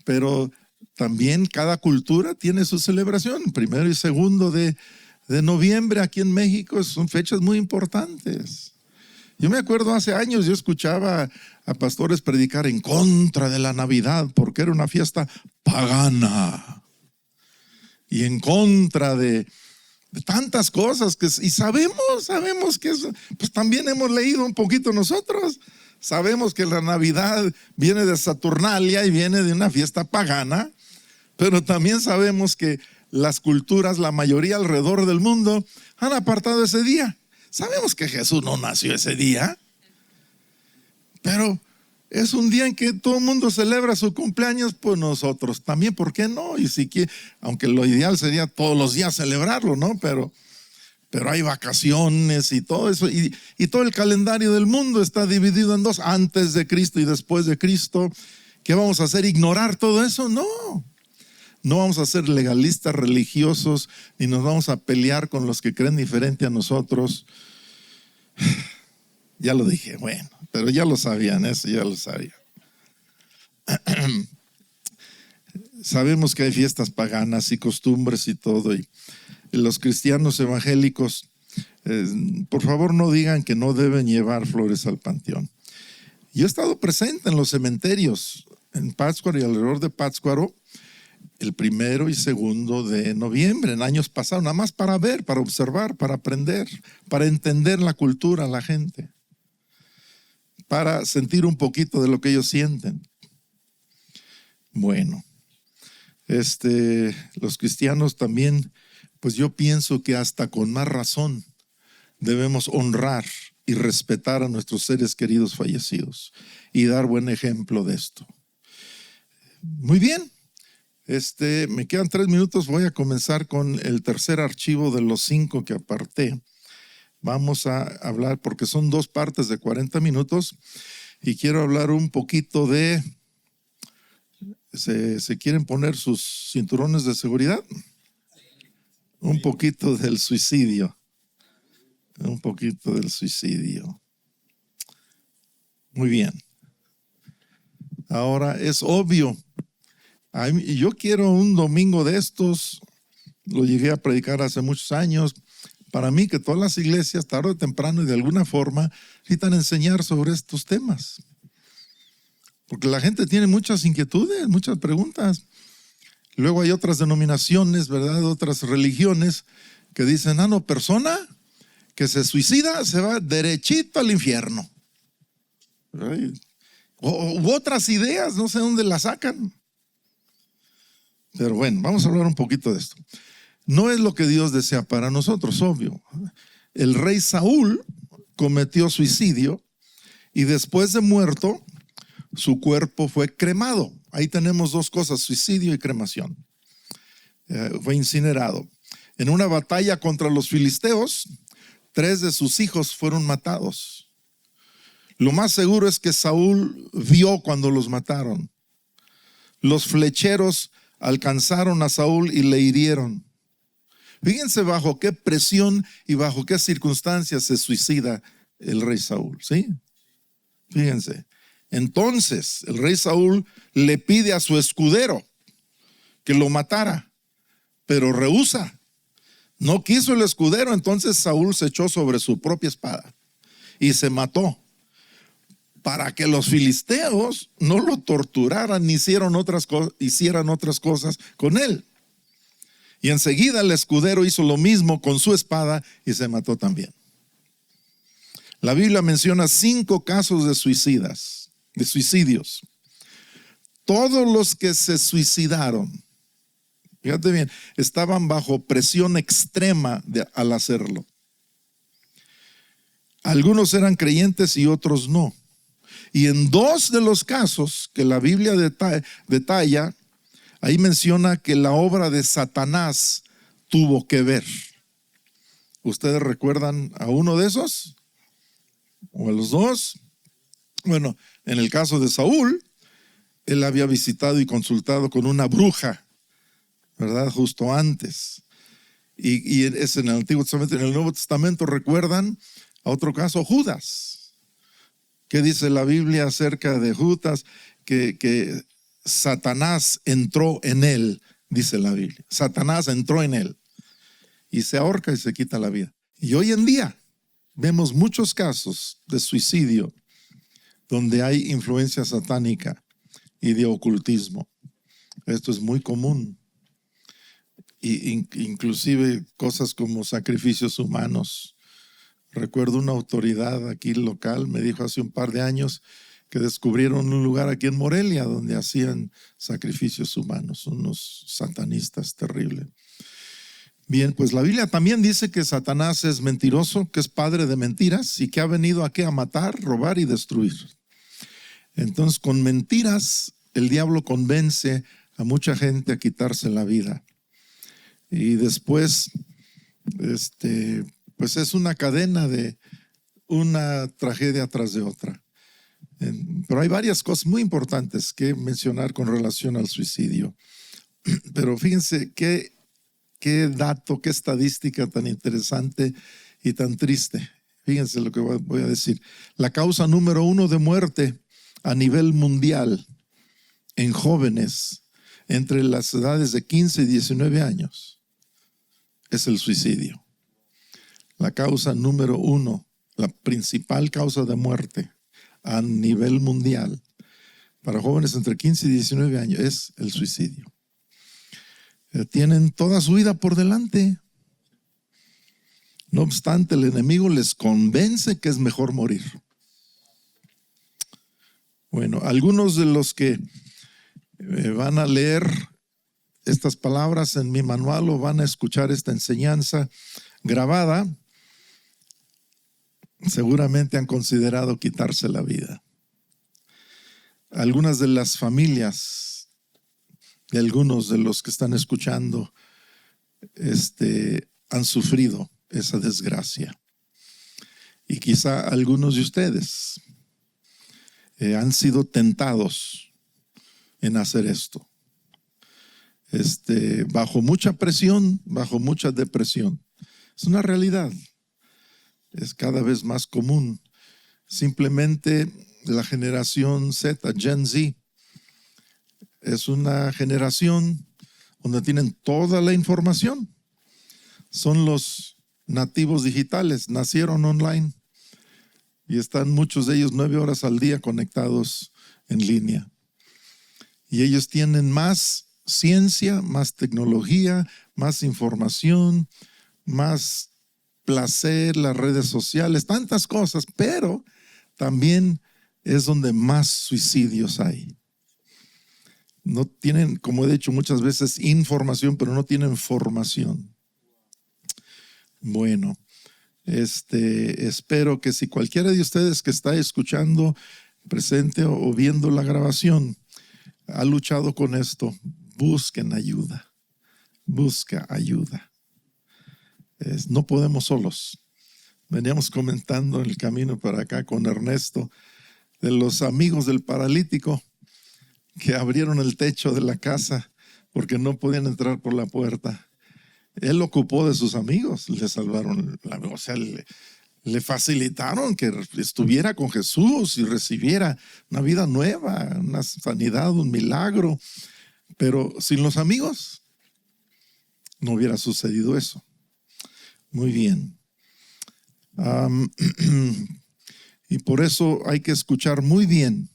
Pero también cada cultura tiene su celebración. 1 y 2 de noviembre aquí en México son fechas muy importantes. Yo me acuerdo hace años yo escuchaba a pastores predicar en contra de la Navidad porque era una fiesta pagana y en contra de tantas cosas y sabemos que eso, pues también hemos leído un poquito nosotros. Sabemos que la Navidad viene de Saturnalia y viene de una fiesta pagana, pero también sabemos que las culturas, la mayoría alrededor del mundo, han apartado ese día. Sabemos que Jesús no nació ese día, pero es un día en que todo el mundo celebra su cumpleaños, pues nosotros también, ¿por qué no? Y si quiere, aunque lo ideal sería todos los días celebrarlo, ¿no? Pero hay vacaciones y todo eso, y todo el calendario del mundo está dividido en dos, antes de Cristo y después de Cristo. ¿Qué vamos a hacer? ¿Ignorar todo eso? No vamos a ser legalistas religiosos ni nos vamos a pelear con los que creen diferente a nosotros. Ya lo dije, bueno, pero ya lo sabían, eso ya lo sabían. Sabemos que hay fiestas paganas y costumbres y todo, y los cristianos evangélicos, por favor no digan que no deben llevar flores al panteón. Yo he estado presente en los cementerios en Pátzcuaro y alrededor de Pátzcuaro el 1 y 2 de noviembre, en años pasados, nada más para ver, para observar, para aprender, para entender la cultura, la gente, para sentir un poquito de lo que ellos sienten. Bueno, los cristianos también, pues yo pienso que hasta con más razón debemos honrar y respetar a nuestros seres queridos fallecidos y dar buen ejemplo de esto. Muy bien. Me quedan 3 minutos, voy a comenzar con el tercer archivo de los 5 que aparté. Vamos a hablar, porque son 2 partes de 40 minutos, y quiero hablar un poquito de, ¿se quieren poner sus cinturones de seguridad? Un poquito del suicidio. Un poquito del suicidio. Muy bien. Ahora es obvio. Yo quiero un domingo de estos, lo llegué a predicar hace muchos años. Para mí que todas las iglesias, tarde o temprano y de alguna forma, necesitan enseñar sobre estos temas. Porque la gente tiene muchas inquietudes, muchas preguntas. Luego hay otras denominaciones, ¿verdad? Otras religiones que dicen, no, persona que se suicida se va derechito al infierno. U otras ideas, no sé dónde las sacan. Pero bueno, vamos a hablar un poquito de esto. No es lo que Dios desea para nosotros, obvio. El rey Saúl cometió suicidio y después de muerto, su cuerpo fue cremado. Ahí tenemos 2 cosas, suicidio y cremación. Fue incinerado. En una batalla contra los filisteos, 3 de sus hijos fueron matados. Lo más seguro es que Saúl vio cuando los mataron. Los flecheros alcanzaron a Saúl y le hirieron. Fíjense bajo qué presión y bajo qué circunstancias se suicida el rey Saúl, ¿sí? Fíjense. Entonces el rey Saúl le pide a su escudero que lo matara, pero rehúsa. No quiso el escudero, entonces Saúl se echó sobre su propia espada y se mató, para que los filisteos no lo torturaran ni hicieran otras cosas con él. Y enseguida el escudero hizo lo mismo con su espada y se mató también. La Biblia menciona 5 casos de suicidios. Todos los que se suicidaron, fíjate bien, estaban bajo presión extrema al hacerlo. Algunos eran creyentes y otros no. Y en 2 de los casos que la Biblia detalla, ahí menciona que la obra de Satanás tuvo que ver. ¿Ustedes recuerdan a uno de esos? ¿O a los 2? Bueno, en el caso de Saúl, él había visitado y consultado con una bruja, ¿verdad? Justo antes. Y es en el Antiguo Testamento. En el Nuevo Testamento, ¿recuerdan a otro caso? Judas. ¿Qué dice la Biblia acerca de Judas? Que Satanás entró en él, dice la Biblia. Satanás entró en él y se ahorca y se quita la vida. Y hoy en día vemos muchos casos de suicidio donde hay influencia satánica y de ocultismo. Esto es muy común. Y inclusive cosas como sacrificios humanos. Recuerdo una autoridad aquí local, me dijo hace un par de años que descubrieron un lugar aquí en Morelia donde hacían sacrificios humanos, unos satanistas terribles. Bien, pues la Biblia también dice que Satanás es mentiroso, que es padre de mentiras y que ha venido aquí a matar, robar y destruir. Entonces, con mentiras, el diablo convence a mucha gente a quitarse la vida. Y después, pues es una cadena de una tragedia tras de otra. Pero hay varias cosas muy importantes que mencionar con relación al suicidio. Pero fíjense qué dato, qué estadística tan interesante y tan triste. Fíjense lo que voy a decir. La causa número 1 de muerte a nivel mundial en jóvenes entre las edades de 15 y 19 años es el suicidio. La causa número 1, la principal causa de muerte a nivel mundial para jóvenes entre 15 y 19 años es el suicidio. Tienen toda su vida por delante. No obstante, el enemigo les convence que es mejor morir. Bueno, algunos de los que van a leer estas palabras en mi manual o van a escuchar esta enseñanza grabada, seguramente han considerado quitarse la vida. Algunas de las familias de algunos de los que están escuchando han sufrido esa desgracia. Y quizá algunos de ustedes han sido tentados en hacer esto. Bajo mucha presión, bajo mucha depresión. Es una realidad. Es cada vez más común. Simplemente la generación Z, Gen Z, es una generación donde tienen toda la información. Son los nativos digitales, nacieron online y están muchos de ellos 9 horas al día conectados en línea. Y ellos tienen más ciencia, más tecnología, más información, más placer, las redes sociales, tantas cosas, pero también es donde más suicidios hay. No tienen, como he dicho muchas veces, información, pero no tienen formación. Bueno, espero que si cualquiera de ustedes que está escuchando, presente o viendo la grabación, ha luchado con esto, busquen ayuda. Busca ayuda. No podemos solos. Veníamos comentando en el camino para acá con Ernesto de los amigos del paralítico que abrieron el techo de la casa porque no podían entrar por la puerta. Él ocupó de sus amigos, le salvaron, o sea, le facilitaron que estuviera con Jesús y recibiera una vida nueva, una sanidad, un milagro. Pero sin los amigos no hubiera sucedido eso. Muy bien. Y por eso hay que escuchar muy bien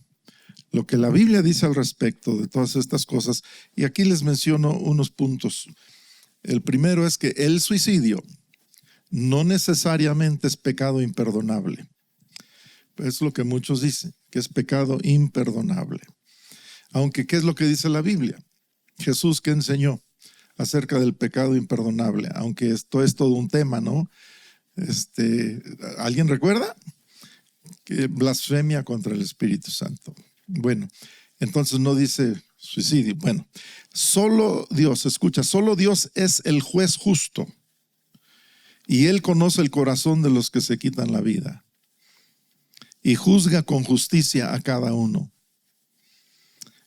lo que la Biblia dice al respecto de todas estas cosas. Y aquí les menciono unos puntos. El primero es que el suicidio no necesariamente es pecado imperdonable. Es lo que muchos dicen, que es pecado imperdonable. Aunque, ¿qué es lo que dice la Biblia? Jesús, ¿qué enseñó acerca del pecado imperdonable? Aunque esto es todo un tema, ¿no? ¿Alguien recuerda? Que blasfemia contra el Espíritu Santo. Bueno, entonces no dice suicidio. Bueno, solo Dios, escucha, solo Dios es el juez justo y Él conoce el corazón de los que se quitan la vida y juzga con justicia a cada uno.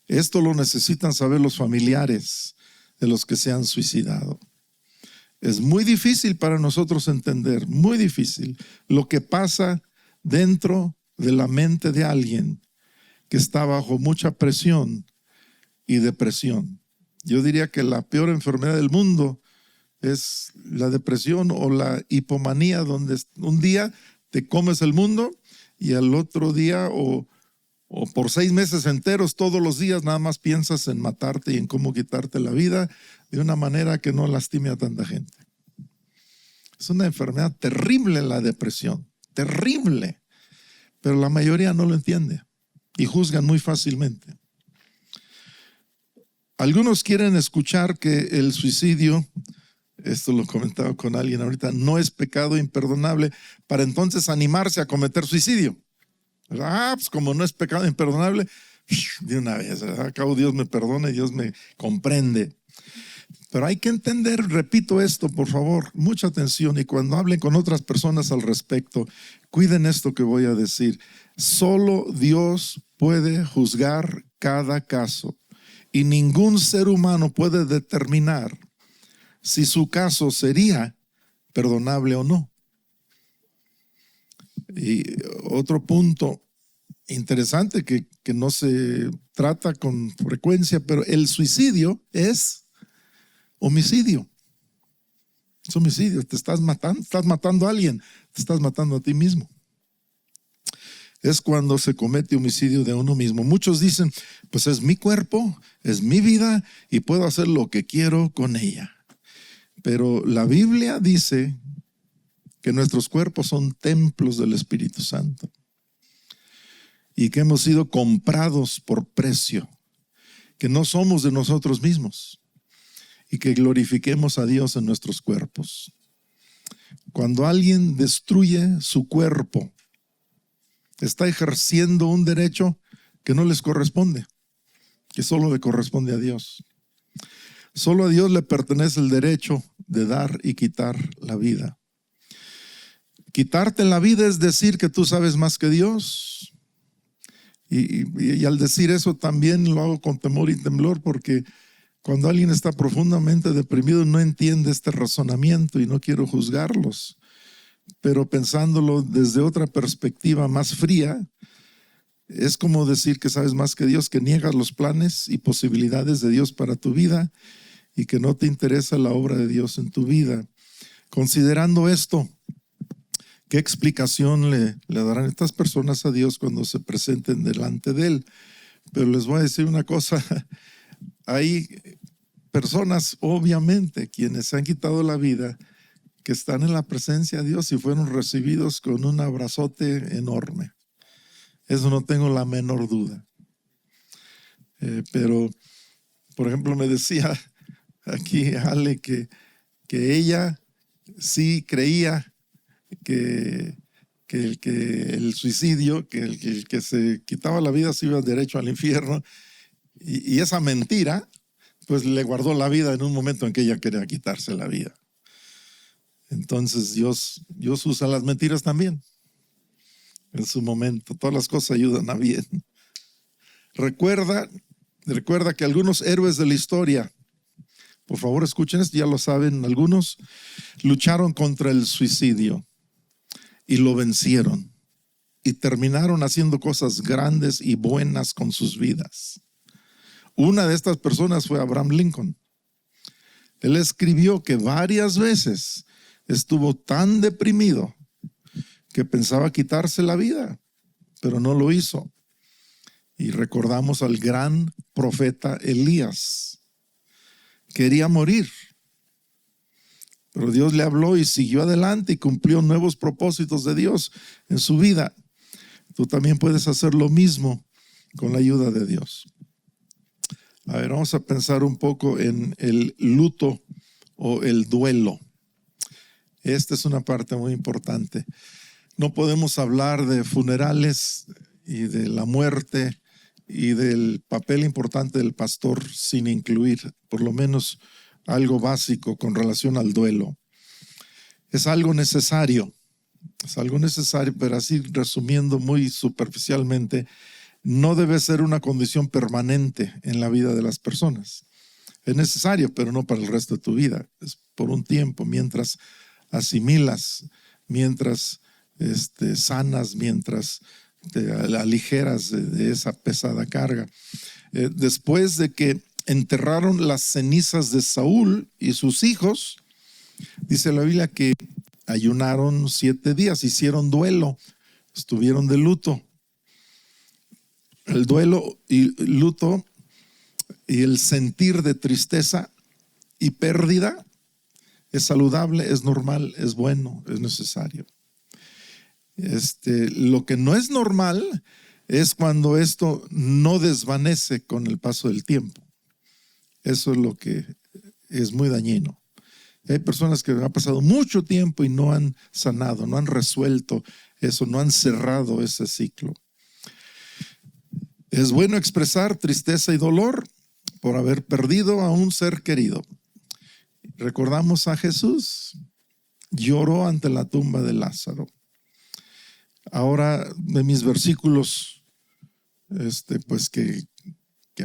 Esto lo necesitan saber los familiares de los que se han suicidado. Es muy difícil para nosotros entender, muy difícil, lo que pasa dentro de la mente de alguien que está bajo mucha presión y depresión. Yo diría que la peor enfermedad del mundo es la depresión o la hipomanía, donde un día te comes el mundo y al otro día o por 6 meses enteros, todos los días, nada más piensas en matarte y en cómo quitarte la vida de una manera que no lastime a tanta gente. Es una enfermedad terrible la depresión, terrible, pero la mayoría no lo entiende y juzgan muy fácilmente. Algunos quieren escuchar que el suicidio, esto lo comentaba con alguien ahorita, no es pecado imperdonable para entonces animarse a cometer suicidio. Pues como no es pecado imperdonable, de una vez, ¿verdad? Acabo Dios me perdona y Dios me comprende. Pero hay que entender, repito esto, por favor, mucha atención, y cuando hablen con otras personas al respecto, cuiden esto que voy a decir. Solo Dios puede juzgar cada caso y ningún ser humano puede determinar si su caso sería perdonable o no. Y otro punto interesante que no se trata con frecuencia, pero el suicidio es homicidio. Es homicidio, te estás matando a alguien, te estás matando a ti mismo. Es cuando se comete homicidio de uno mismo. Muchos dicen, pues es mi cuerpo, es mi vida y puedo hacer lo que quiero con ella. Pero la Biblia dice que nuestros cuerpos son templos del Espíritu Santo y que hemos sido comprados por precio, que no somos de nosotros mismos y que glorifiquemos a Dios en nuestros cuerpos. Cuando alguien destruye su cuerpo, está ejerciendo un derecho que no les corresponde, que solo le corresponde a Dios. Solo a Dios le pertenece el derecho de dar y quitar la vida. Quitarte la vida es decir que tú sabes más que Dios. Y al decir eso también lo hago con temor y temblor, porque cuando alguien está profundamente deprimido no entiende este razonamiento y no quiero juzgarlos. Pero pensándolo desde otra perspectiva más fría, es como decir que sabes más que Dios, que niegas los planes y posibilidades de Dios para tu vida y que no te interesa la obra de Dios en tu vida. Considerando esto, ¿qué explicación le darán estas personas a Dios cuando se presenten delante de Él? Pero les voy a decir una cosa, hay personas, obviamente, quienes se han quitado la vida, que están en la presencia de Dios y fueron recibidos con un abrazote enorme. Eso no tengo la menor duda. Pero, por ejemplo, me decía aquí Ale que ella sí creía que el suicidio, que el que se quitaba la vida se iba derecho al infierno, y esa mentira pues le guardó la vida en un momento en que ella quería quitarse la vida. Entonces Dios usa las mentiras también en su momento. Todas las cosas ayudan a bien. Recuerda que algunos héroes de la historia, por favor escuchen esto, ya lo saben algunos, lucharon contra el suicidio y lo vencieron y terminaron haciendo cosas grandes y buenas con sus vidas. Una de estas personas fue Abraham Lincoln. Él escribió que varias veces estuvo tan deprimido que pensaba quitarse la vida, pero no lo hizo. Y recordamos al gran profeta Elías. Quería morir, pero Dios le habló y siguió adelante y cumplió nuevos propósitos de Dios en su vida. Tú también puedes hacer lo mismo con la ayuda de Dios. A ver, vamos a pensar un poco en el luto o el duelo. Esta es una parte muy importante. No podemos hablar de funerales y de la muerte y del papel importante del pastor sin incluir por lo menos algo básico con relación al duelo. Es algo necesario, pero así resumiendo muy superficialmente, no debe ser una condición permanente en la vida de las personas. Es necesario, pero no para el resto de tu vida. Es por un tiempo, mientras asimilas, mientras sanas, mientras te aligeras de esa pesada carga. después de que enterraron las cenizas de Saúl y sus hijos, dice la Biblia que ayunaron 7 días, hicieron duelo, estuvieron de luto. El duelo y luto y el sentir de tristeza y pérdida es saludable, es normal, es bueno, es necesario. Lo que no es normal es cuando esto no desvanece con el paso del tiempo. Eso es lo que es muy dañino. Hay personas que han pasado mucho tiempo y no han sanado, no han resuelto eso, no han cerrado ese ciclo. Es bueno expresar tristeza y dolor por haber perdido a un ser querido. Recordamos a Jesús, lloró ante la tumba de Lázaro. Ahora, de mis versículos, pues que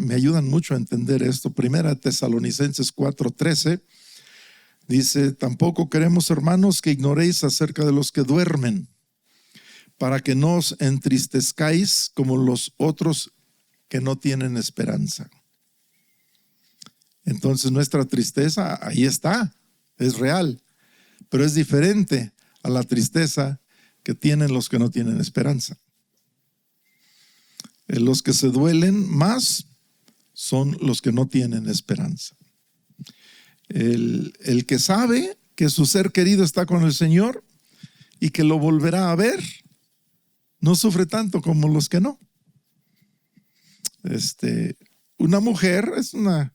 me ayudan mucho a entender esto. Primera Tesalonicenses 4:13 dice: tampoco queremos, hermanos, que ignoréis acerca de los que duermen, para que no os entristezcáis como los otros que no tienen esperanza. Entonces nuestra tristeza ahí está, es real, pero es diferente a la tristeza que tienen los que no tienen esperanza. Los que se duelen más son los que no tienen esperanza. El que sabe que su ser querido está con el Señor y que lo volverá a ver, no sufre tanto como los que no. Una mujer, es un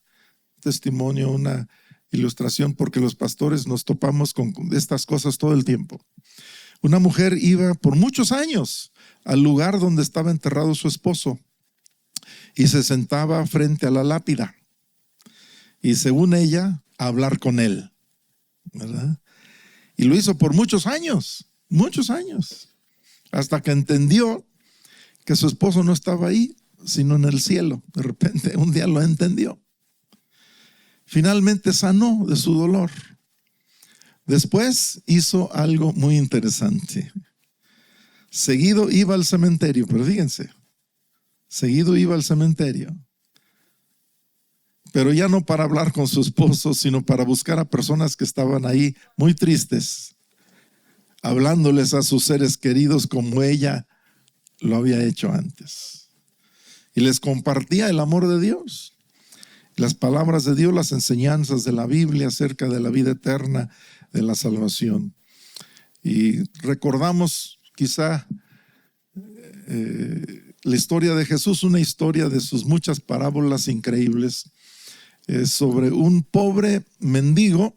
testimonio, una ilustración, porque los pastores nos topamos con estas cosas todo el tiempo. Una mujer iba por muchos años al lugar donde estaba enterrado su esposo y se sentaba frente a la lápida y, según ella, a hablar con él, ¿verdad? Y lo hizo por muchos años, hasta que entendió que su esposo no estaba ahí, sino en el cielo. De repente, un día lo entendió. Finalmente sanó de su dolor. Después hizo algo muy interesante. Seguido iba al cementerio, pero fíjense, seguido iba al cementerio, pero ya no para hablar con su esposo, sino para buscar a personas que estaban ahí muy tristes, hablándoles a sus seres queridos como ella lo había hecho antes. Y les compartía el amor de Dios, las palabras de Dios, las enseñanzas de la Biblia acerca de la vida eterna, de la salvación. Y recordamos quizá la historia de Jesús, una historia de sus muchas parábolas increíbles, sobre un pobre mendigo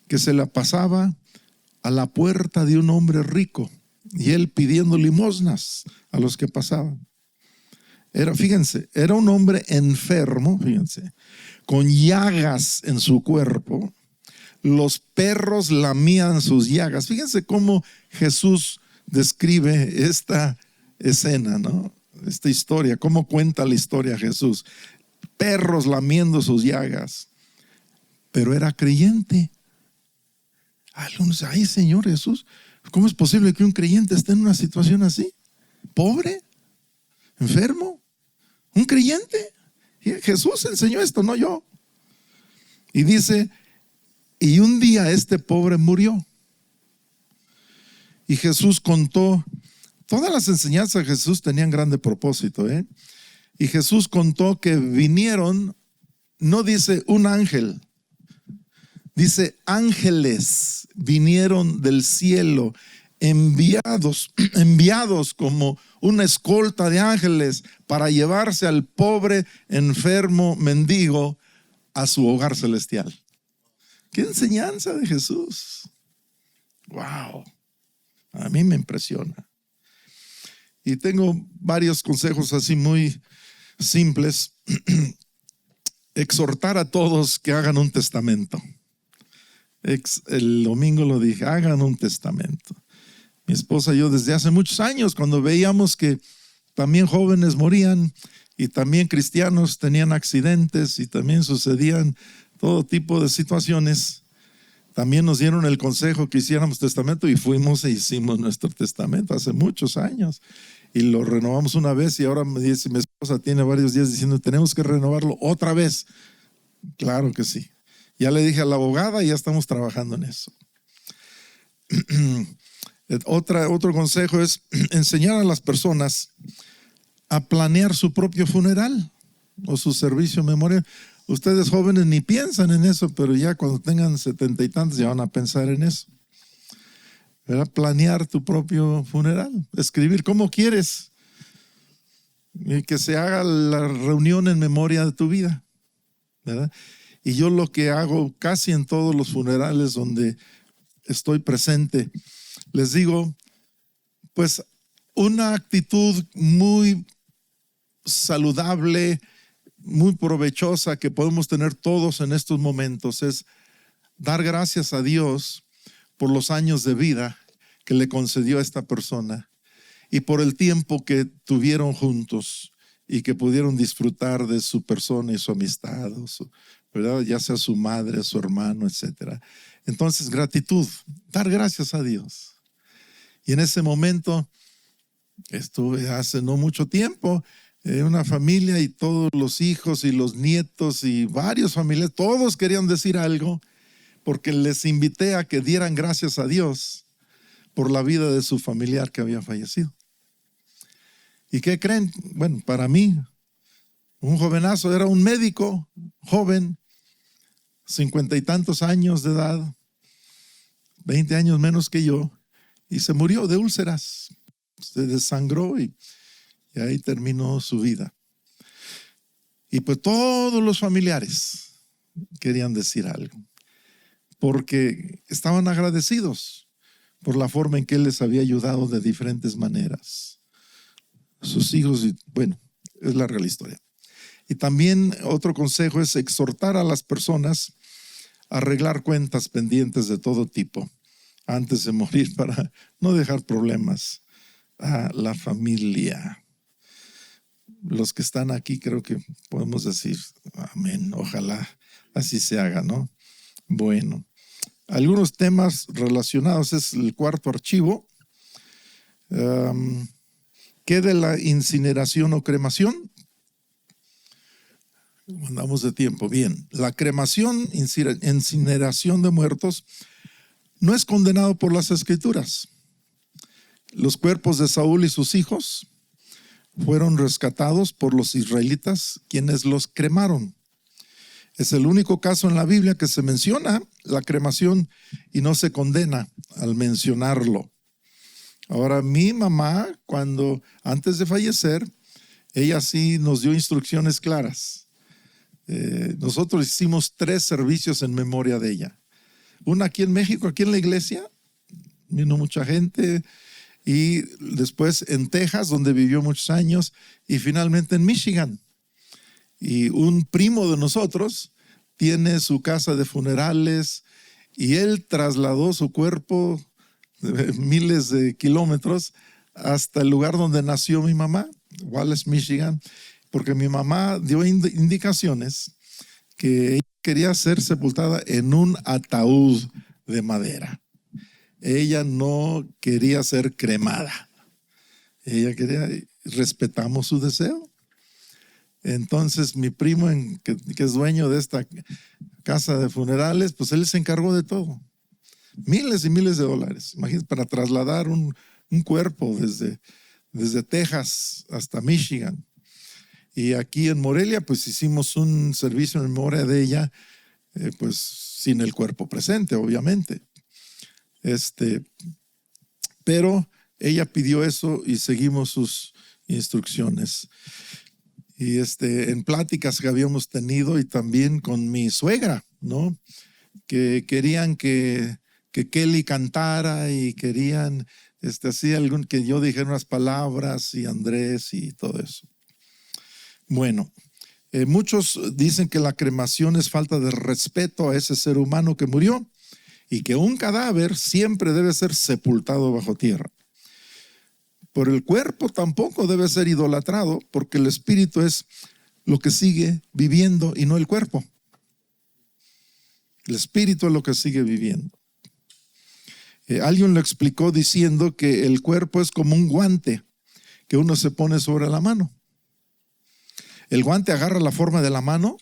que se la pasaba a la puerta de un hombre rico y él pidiendo limosnas a los que pasaban. Fíjense, era un hombre enfermo, fíjense, con llagas en su cuerpo. Los perros lamían sus llagas. Fíjense cómo Jesús describe esta escena, ¿no? Esta historia, cómo cuenta la historia Jesús. Perros lamiendo sus llagas. Pero era creyente. Algunos dicen: ay, Señor Jesús, ¿cómo es posible que un creyente esté en una situación así? Pobre, enfermo, un creyente. Y Jesús enseñó esto, no yo. Y dice: y un día este pobre murió. Y Jesús contó, todas las enseñanzas de Jesús tenían grande propósito, Y Jesús contó que vinieron, no dice un ángel, dice ángeles vinieron del cielo, enviados como una escolta de ángeles para llevarse al pobre, enfermo, mendigo a su hogar celestial. ¡Qué enseñanza de Jesús! ¡Wow! A mí me impresiona. Y tengo varios consejos así muy simples. Exhortar a todos que hagan un testamento. El domingo lo dije: hagan un testamento. Mi esposa y yo, desde hace muchos años, cuando veíamos que también jóvenes morían y también cristianos tenían accidentes y también sucedían todo tipo de situaciones, también nos dieron el consejo que hiciéramos testamento y fuimos e hicimos nuestro testamento hace muchos años. y lo renovamos una vez y ahora me dice mi esposa, tiene varios días diciendo, tenemos que renovarlo otra vez. Claro que sí. Ya le dije a la abogada y ya estamos trabajando en eso. Otro consejo es enseñar a las personas a planear su propio funeral o su servicio memorial. Ustedes jóvenes ni piensan en eso, pero ya cuando tengan 70 y tantos ya van a pensar en eso. ¿Verdad? Planear tu propio funeral, escribir cómo quieres y que se haga la reunión en memoria de tu vida, ¿verdad? Y yo lo que hago casi en todos los funerales donde estoy presente, les digo, pues una actitud muy saludable, muy provechosa que podemos tener todos en estos momentos es dar gracias a Dios por los años de vida que le concedió a esta persona y por el tiempo que tuvieron juntos y que pudieron disfrutar de su persona y su amistad, ¿verdad? Ya sea su madre, su hermano, etc. Entonces, gratitud, dar gracias a Dios. Y en ese momento, estuve hace no mucho tiempo, una familia y todos los hijos y los nietos y varios familiares, todos querían decir algo porque les invité a que dieran gracias a Dios por la vida de su familiar que había fallecido. ¿Y qué creen? Bueno, para mí, un jovenazo, era un médico joven, 50 y tantos años de edad, 20 años menos que yo, y se murió de úlceras. Se desangró y ahí terminó su vida. Y pues todos los familiares querían decir algo, porque estaban agradecidos por la forma en que él les había ayudado de diferentes maneras. Sus hijos, y bueno, es la real historia. Y también otro consejo es exhortar a las personas a arreglar cuentas pendientes de todo tipo antes de morir para no dejar problemas a la familia. Los que están aquí creo que podemos decir amén, ojalá así se haga, ¿no? Bueno, algunos temas relacionados es el cuarto archivo. ¿Qué de la incineración o cremación? Andamos de tiempo, bien. La cremación, incineración de muertos, no es condenado por las Escrituras. Los cuerpos de Saúl y sus hijos fueron rescatados por los israelitas, quienes los cremaron. Es el único caso en la Biblia que se menciona la cremación y no se condena al mencionarlo. Ahora, mi mamá, antes de fallecer, ella sí nos dio instrucciones claras. Nosotros hicimos 3 servicios en memoria de ella. Una aquí en México, aquí en la iglesia, vino mucha gente, y después en Texas, donde vivió muchos años, y finalmente en Michigan. Y un primo de nosotros tiene su casa de funerales y él trasladó su cuerpo miles de kilómetros hasta el lugar donde nació mi mamá, Wallace, Michigan, porque mi mamá dio indicaciones que ella quería ser sepultada en un ataúd de madera. Ella no quería ser cremada. Ella quería, respetamos su deseo. Entonces mi primo, que es dueño de esta casa de funerales, pues él se encargó de todo. Miles y miles de dólares, imagínate, para trasladar un cuerpo desde Texas hasta Michigan. Y aquí en Morelia, pues hicimos un servicio en memoria de ella, pues sin el cuerpo presente, obviamente. Pero ella pidió eso y seguimos sus instrucciones. Y en pláticas que habíamos tenido y también con mi suegra, ¿no? Que querían que Kelly cantara y querían así que yo dijera unas palabras y Andrés y todo eso. Bueno, muchos dicen que la cremación es falta de respeto a ese ser humano que murió y que un cadáver siempre debe ser sepultado bajo tierra. Pero el cuerpo tampoco debe ser idolatrado porque el espíritu es lo que sigue viviendo y no el cuerpo. El espíritu es lo que sigue viviendo. Alguien lo explicó diciendo que el cuerpo es como un guante que uno se pone sobre la mano. El guante agarra la forma de la mano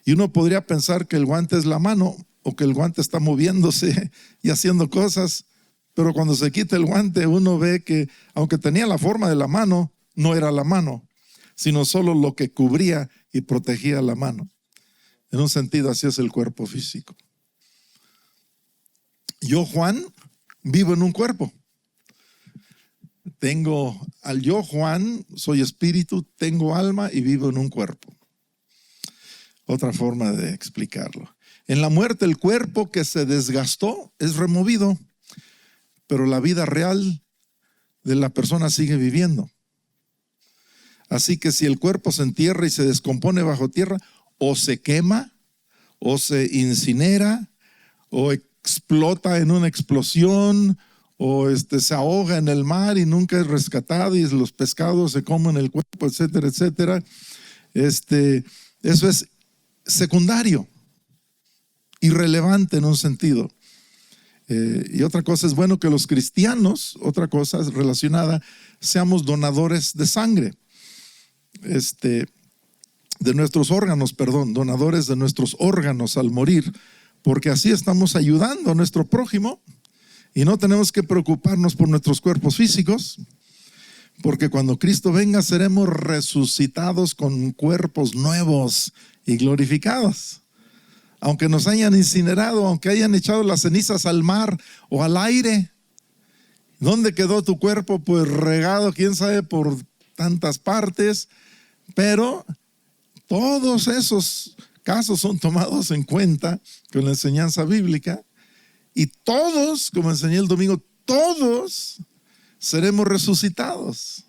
y uno podría pensar que el guante es la mano o que el guante está moviéndose y haciendo cosas, pero cuando se quita el guante uno ve que aunque tenía la forma de la mano, no era la mano, sino solo lo que cubría y protegía la mano. En un sentido, así es el cuerpo físico. Yo, Juan, vivo en un cuerpo. Tengo al yo, Juan, soy espíritu, tengo alma y vivo en un cuerpo. Otra forma de explicarlo. En la muerte, el cuerpo que se desgastó es removido, pero la vida real de la persona sigue viviendo. Así que si el cuerpo se entierra y se descompone bajo tierra, o se quema, o se incinera, o explota en una explosión, o se ahoga en el mar y nunca es rescatado y los pescados se comen el cuerpo, etcétera, etcétera. Eso es secundario, irrelevante en un sentido. Y otra cosa es bueno que los cristianos, otra cosa relacionada, seamos donadores de sangre, de nuestros órganos, donadores de nuestros órganos al morir, porque así estamos ayudando a nuestro prójimo y no tenemos que preocuparnos por nuestros cuerpos físicos, porque cuando Cristo venga seremos resucitados con cuerpos nuevos y glorificados. Aunque nos hayan incinerado, aunque hayan echado las cenizas al mar o al aire, ¿dónde quedó tu cuerpo? Pues regado, quién sabe, por tantas partes, pero todos esos casos son tomados en cuenta con la enseñanza bíblica y todos, como enseñé el domingo, todos seremos resucitados.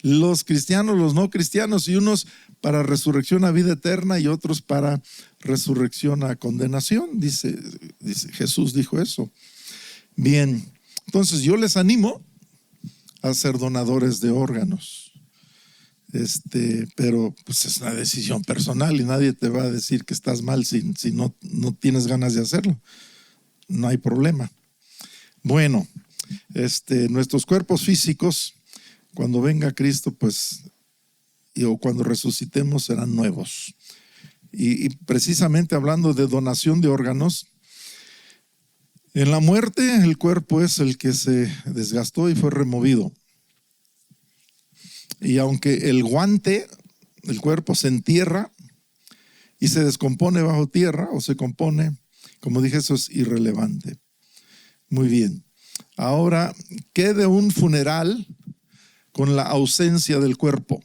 Los cristianos, los no cristianos, y unos para resurrección a vida eterna y otros para resurrección a condenación. Dice Jesús dijo eso. Bien, entonces yo les animo a ser donadores de órganos. Pero pues es una decisión personal y nadie te va a decir que estás mal si no tienes ganas de hacerlo. No hay problema. Bueno, nuestros cuerpos físicos, cuando venga Cristo, pues, o cuando resucitemos, serán nuevos. Y precisamente hablando de donación de órganos, en la muerte el cuerpo es el que se desgastó y fue removido. Y aunque el guante, el cuerpo se entierra y se descompone bajo tierra o se compone, como dije, eso es irrelevante. Muy bien. Ahora, ¿qué de un funeral con la ausencia del cuerpo?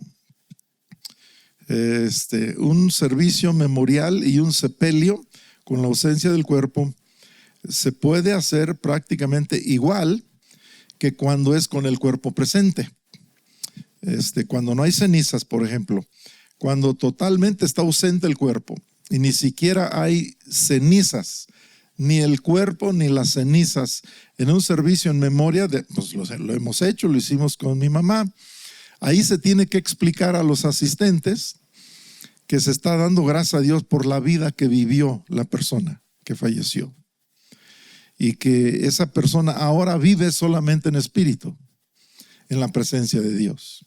Un servicio memorial y un sepelio con la ausencia del cuerpo se puede hacer prácticamente igual que cuando es con el cuerpo presente. Cuando no hay cenizas, por ejemplo, cuando totalmente está ausente el cuerpo y ni siquiera hay cenizas, ni el cuerpo ni las cenizas, en un servicio en memoria, pues lo hemos hecho, lo hicimos con mi mamá. Ahí se tiene que explicar a los asistentes que se está dando gracias a Dios por la vida que vivió la persona que falleció y que esa persona ahora vive solamente en espíritu, en la presencia de Dios.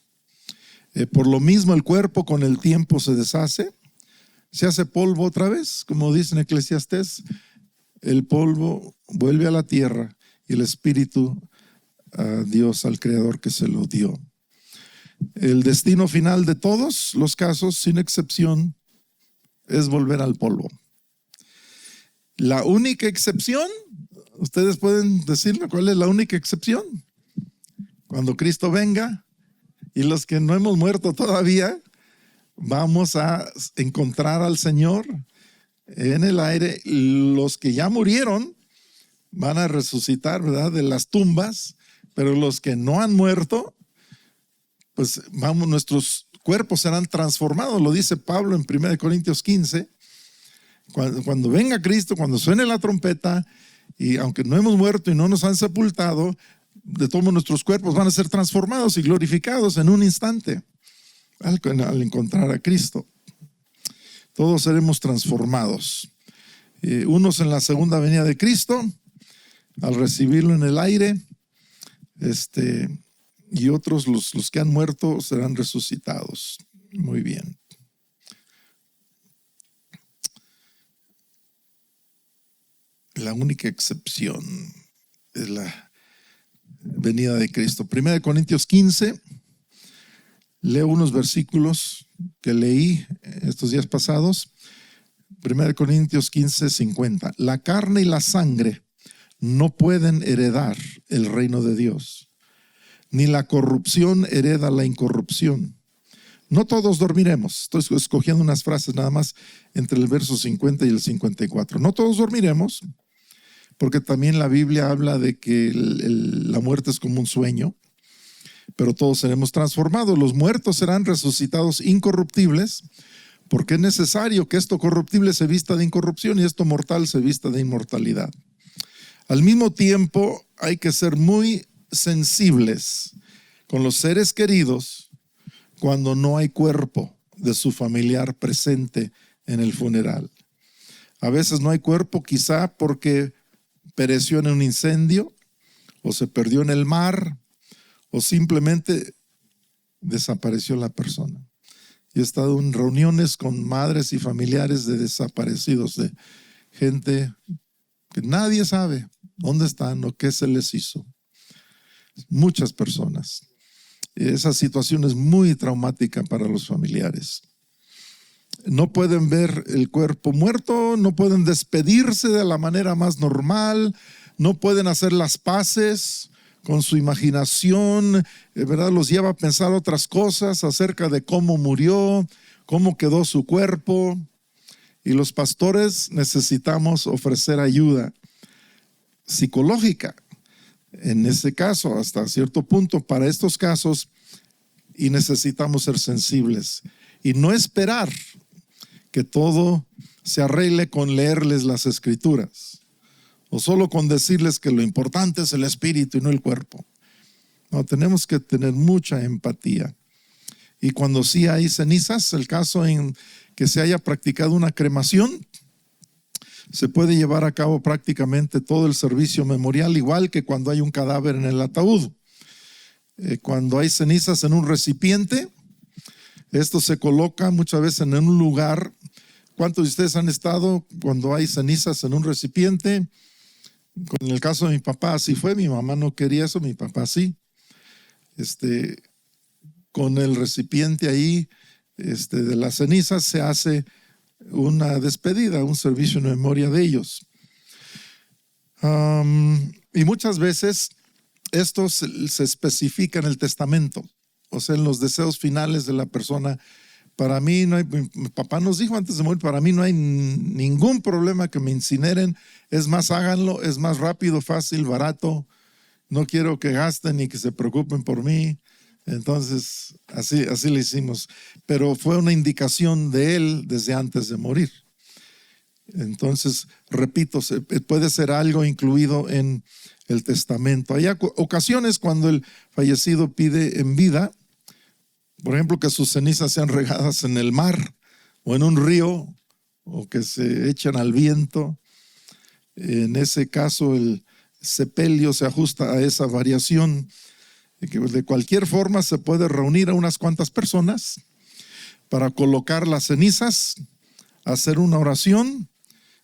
Por lo mismo el cuerpo con el tiempo se deshace, se hace polvo otra vez, como dice en Eclesiastés, el polvo vuelve a la tierra y el espíritu a Dios, al Creador que se lo dio. El destino final de todos los casos, sin excepción, es volver al polvo. La única excepción, ustedes pueden decirme cuál es la única excepción. Cuando Cristo venga y los que no hemos muerto todavía, vamos a encontrar al Señor en el aire. Los que ya murieron van a resucitar, ¿verdad?, de las tumbas, pero los que no han muerto, pues nuestros cuerpos serán transformados. Lo dice Pablo en 1 Corintios 15. Cuando venga Cristo, cuando suene la trompeta, y aunque no hemos muerto y no nos han sepultado, de todos nuestros cuerpos van a ser transformados y glorificados en un instante al encontrar a Cristo. Todos seremos transformados. Unos en la segunda venida de Cristo, al recibirlo en el aire, y otros, los que han muerto, serán resucitados. Muy bien. La única excepción es la venida de Cristo. 1 Corintios 15, leo unos versículos que leí estos días pasados. 1 Corintios 15, 50. La carne y la sangre no pueden heredar el reino de Dios, ni la corrupción hereda la incorrupción. No todos dormiremos. Estoy escogiendo unas frases nada más entre el verso 50 y el 54. No todos dormiremos, porque también la Biblia habla de que la muerte es como un sueño, pero todos seremos transformados. Los muertos serán resucitados incorruptibles, porque es necesario que esto corruptible se vista de incorrupción y esto mortal se vista de inmortalidad. Al mismo tiempo, hay que ser muy sensibles con los seres queridos cuando no hay cuerpo de su familiar presente en el funeral. A veces no hay cuerpo, quizá porque pereció en un incendio, o se perdió en el mar, o simplemente desapareció la persona. Yo he estado en reuniones con madres y familiares de desaparecidos, de gente que nadie sabe dónde están o qué se les hizo. Muchas personas. Esa situación es muy traumática para los familiares. No pueden ver el cuerpo muerto, no pueden despedirse de la manera más normal, no pueden hacer las paces con su imaginación, ¿verdad? Los lleva a pensar otras cosas acerca de cómo murió, cómo quedó su cuerpo. Y los pastores necesitamos ofrecer ayuda psicológica, en ese caso, hasta cierto punto, para estos casos, y necesitamos ser sensibles y no esperar que todo se arregle con leerles las escrituras o solo con decirles que lo importante es el espíritu y no el cuerpo. No, tenemos que tener mucha empatía. Y cuando sí hay cenizas, el caso en que se haya practicado una cremación, se puede llevar a cabo prácticamente todo el servicio memorial, igual que cuando hay un cadáver en el ataúd. Cuando hay cenizas en un recipiente, esto se coloca muchas veces en un lugar. ¿Cuántos de ustedes han estado cuando hay cenizas en un recipiente? En el caso de mi papá así fue, mi mamá no quería eso, mi papá sí. Con el recipiente ahí de las cenizas se hace una despedida, un servicio en memoria de ellos. Y muchas veces esto se especifica en el testamento, o sea, en los deseos finales de la persona. Para mí no hay, mi papá nos dijo antes de morir, para mí no hay ningún problema que me incineren. Es más, háganlo, es más rápido, fácil, barato. No quiero que gasten ni que se preocupen por mí. Entonces, así le hicimos. Pero fue una indicación de él desde antes de morir. Entonces, repito, puede ser algo incluido en el testamento. Hay ocasiones cuando el fallecido pide en vida, por ejemplo, que sus cenizas sean regadas en el mar o en un río o que se echen al viento. En ese caso, el sepelio se ajusta a esa variación. Que de cualquier forma se puede reunir a unas cuantas personas para colocar las cenizas, hacer una oración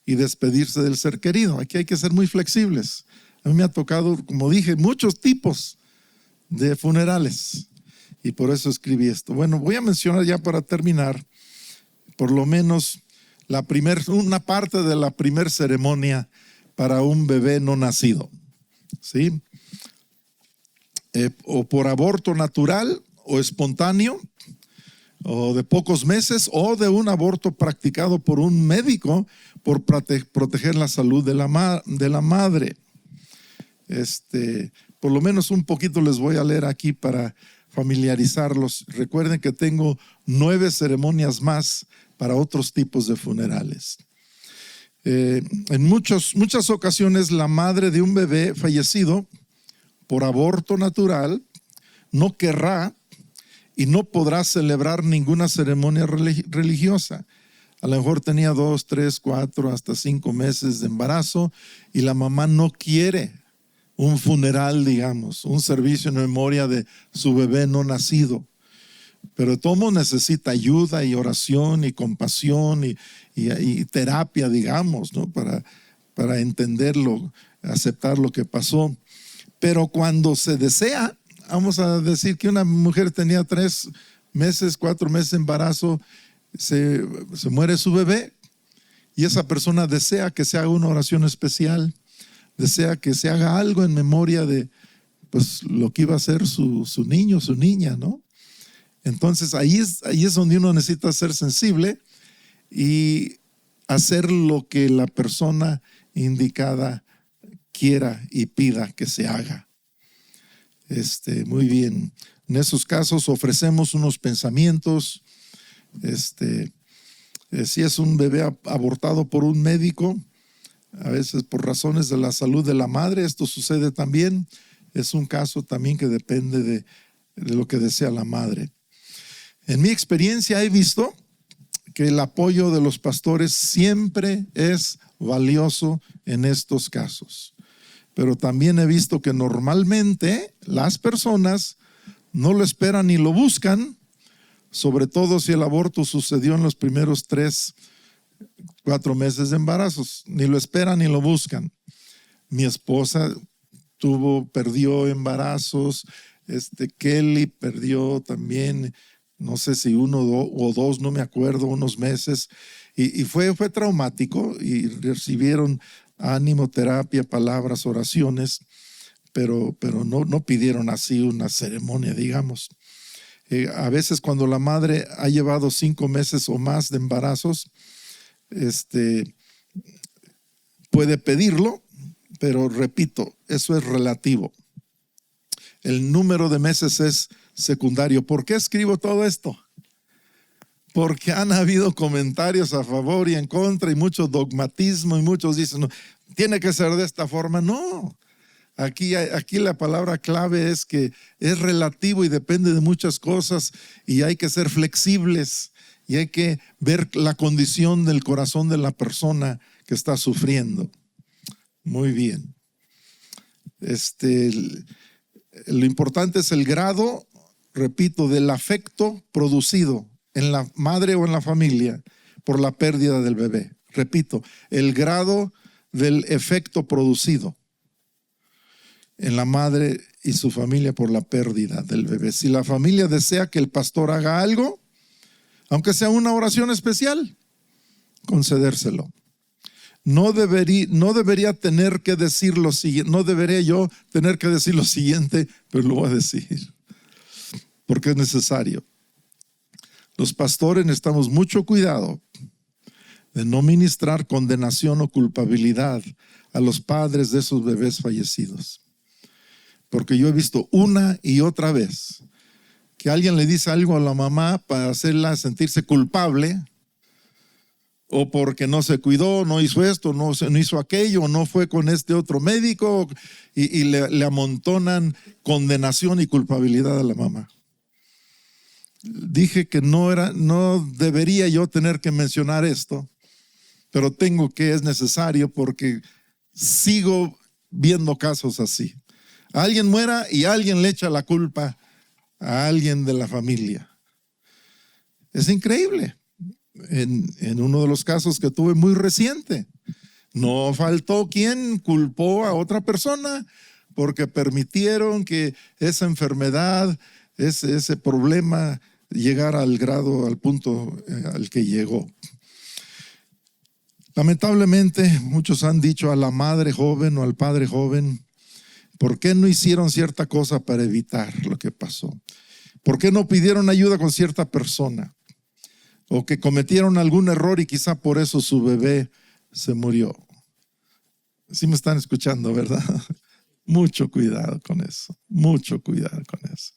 y despedirse del ser querido. Aquí hay que ser muy flexibles. A mí me ha tocado, como dije, muchos tipos de funerales y por eso escribí esto. Bueno, voy a mencionar ya para terminar por lo menos una parte de la primer ceremonia para un bebé no nacido, ¿sí? O por aborto natural o espontáneo, o de pocos meses, o de un aborto practicado por un médico por proteger la salud de la madre. Por lo menos un poquito les voy a leer aquí para familiarizarlos. Recuerden que tengo 9 ceremonias más para otros tipos de funerales. En muchas ocasiones la madre de un bebé fallecido por aborto natural no querrá y no podrá celebrar ninguna ceremonia religiosa. A lo mejor tenía 2, 3, 4, hasta 5 meses de embarazo y la mamá no quiere un funeral, digamos, un servicio en memoria de su bebé no nacido. Pero todo necesita ayuda y oración y compasión y terapia, digamos, ¿no? Para entenderlo, aceptar lo que pasó. Pero cuando se desea, vamos a decir que una mujer tenía 3 meses, 4 meses de embarazo, se muere su bebé y esa persona desea que se haga una oración especial, desea que se haga algo en memoria de pues, lo que iba a ser su niño, su niña, ¿no? Entonces ahí es donde uno necesita ser sensible y hacer lo que la persona indicada quiera y pida que se haga. Muy bien. En esos casos ofrecemos unos pensamientos. Si es un bebé abortado por un médico, a veces por razones de la salud de la madre, esto sucede también. Es un caso también que depende de lo que desea la madre. En mi experiencia he visto que el apoyo de los pastores siempre es valioso en estos casos. Pero también he visto que normalmente las personas no lo esperan ni lo buscan, sobre todo si el aborto sucedió en los primeros 3, 4 meses de embarazos. Ni lo esperan ni lo buscan. Mi esposa perdió embarazos, Kelly perdió también, no sé si 1 o 2, no me acuerdo, unos meses, y fue traumático y recibieron ánimo, terapia, palabras, oraciones, pero no pidieron así una ceremonia, digamos. A veces cuando la madre ha llevado 5 meses o más de embarazos, puede pedirlo, pero repito, eso es relativo. El número de meses es secundario. ¿Por qué escribo todo esto? Porque han habido comentarios a favor y en contra y mucho dogmatismo y muchos dicen, no, tiene que ser de esta forma. No, aquí la palabra clave es que es relativo y depende de muchas cosas y hay que ser flexibles y hay que ver la condición del corazón de la persona que está sufriendo. Muy bien. Lo importante es el grado, repito, del afecto producido en la madre o en la familia por la pérdida del bebé. Repito, el grado del efecto producido en la madre y su familia por la pérdida del bebé. Si la familia desea que el pastor haga algo, aunque sea una oración especial, concedérselo. No debería tener que decir lo siguiente, no debería yo tener que decir lo siguiente, pero lo voy a decir, porque es necesario. Los pastores necesitamos mucho cuidado de no ministrar condenación o culpabilidad a los padres de esos bebés fallecidos. Porque yo he visto una y otra vez que alguien le dice algo a la mamá para hacerla sentirse culpable, o porque no se cuidó, no hizo esto, no hizo aquello, no fue con este otro médico, y le amontonan condenación y culpabilidad a la mamá. Dije que no debería yo tener que mencionar esto, pero es necesario porque sigo viendo casos así. Alguien muera y alguien le echa la culpa a alguien de la familia. Es increíble. En uno de los casos que tuve muy reciente, no faltó quien culpó a otra persona porque permitieron que esa enfermedad, ese problema llegara al punto al que llegó. Lamentablemente, muchos han dicho a la madre joven o al padre joven, ¿por qué no hicieron cierta cosa para evitar lo que pasó? ¿Por qué no pidieron ayuda con cierta persona? O que cometieron algún error y quizá por eso su bebé se murió. Sí me están escuchando, ¿verdad? Mucho cuidado con eso, mucho cuidado con eso.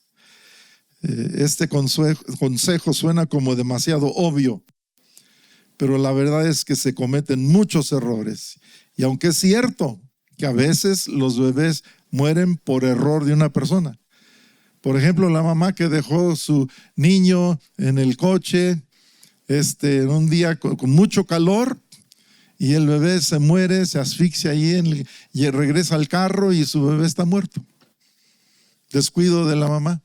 Este consejo suena como demasiado obvio, pero la verdad es que se cometen muchos errores. Y aunque es cierto que a veces los bebés mueren por error de una persona. Por ejemplo, la mamá que dejó su niño en el coche, en un día con mucho calor, y el bebé se muere, se asfixia ahí y regresa al carro y su bebé está muerto. Descuido de la mamá.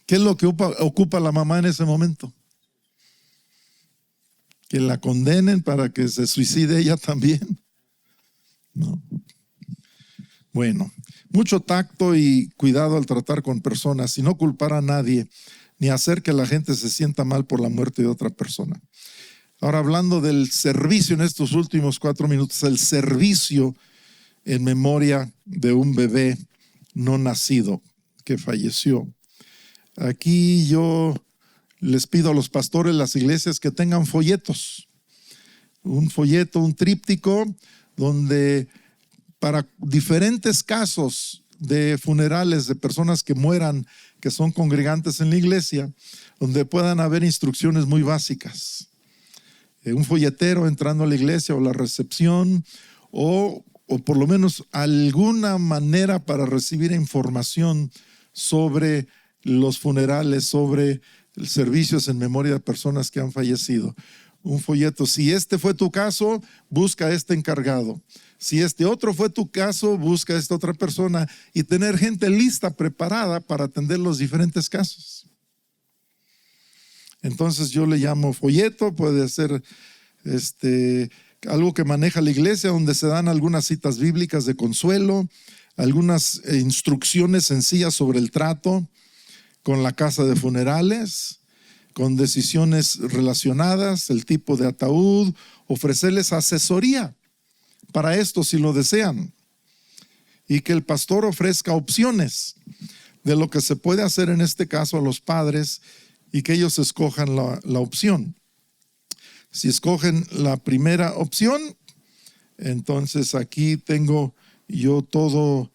¿Qué es lo que ocupa la mamá en ese momento? Que la condenen para que se suicide ella también. No. Bueno, mucho tacto y cuidado al tratar con personas y no culpar a nadie ni hacer que la gente se sienta mal por la muerte de otra persona. Ahora, hablando del servicio en estos últimos 4 minutos, el servicio en memoria de un bebé no nacido que falleció. Aquí yo les pido a los pastores, las iglesias, que tengan folletos. Un folleto, un tríptico, donde para diferentes casos de funerales de personas que mueran, que son congregantes en la iglesia, donde puedan haber instrucciones muy básicas. Un folletero entrando a la iglesia o la recepción, o por lo menos alguna manera para recibir información sobre los funerales, sobre servicios en memoria de personas que han fallecido. Un folleto. Si este fue tu caso, busca a este encargado. Si este otro fue tu caso, busca a esta otra persona, y tener gente lista, preparada para atender los diferentes casos. Entonces yo le llamo folleto. Puede ser algo que maneja la iglesia, donde se dan algunas citas bíblicas de consuelo, algunas instrucciones sencillas sobre el trato con la casa de funerales, con decisiones relacionadas, el tipo de ataúd, ofrecerles asesoría para esto si lo desean, y que el pastor ofrezca opciones de lo que se puede hacer en este caso a los padres, y que ellos escojan la opción. Si escogen la primera opción, entonces aquí tengo yo toda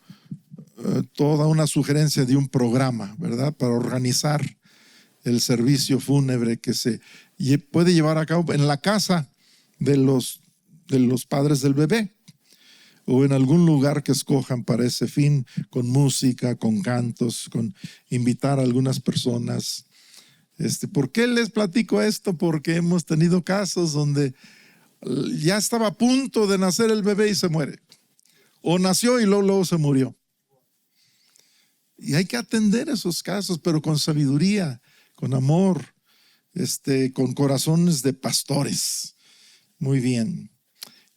una sugerencia de un programa, ¿verdad? Para organizar el servicio fúnebre que se puede llevar a cabo en la casa de los padres del bebé, o en algún lugar que escojan para ese fin, con música, con cantos, con invitar a algunas personas. ¿Por qué les platico esto? Porque hemos tenido casos donde ya estaba a punto de nacer el bebé y se muere, o nació y luego se murió. Y hay que atender esos casos, pero con sabiduría, con amor, con corazones de pastores. Muy bien.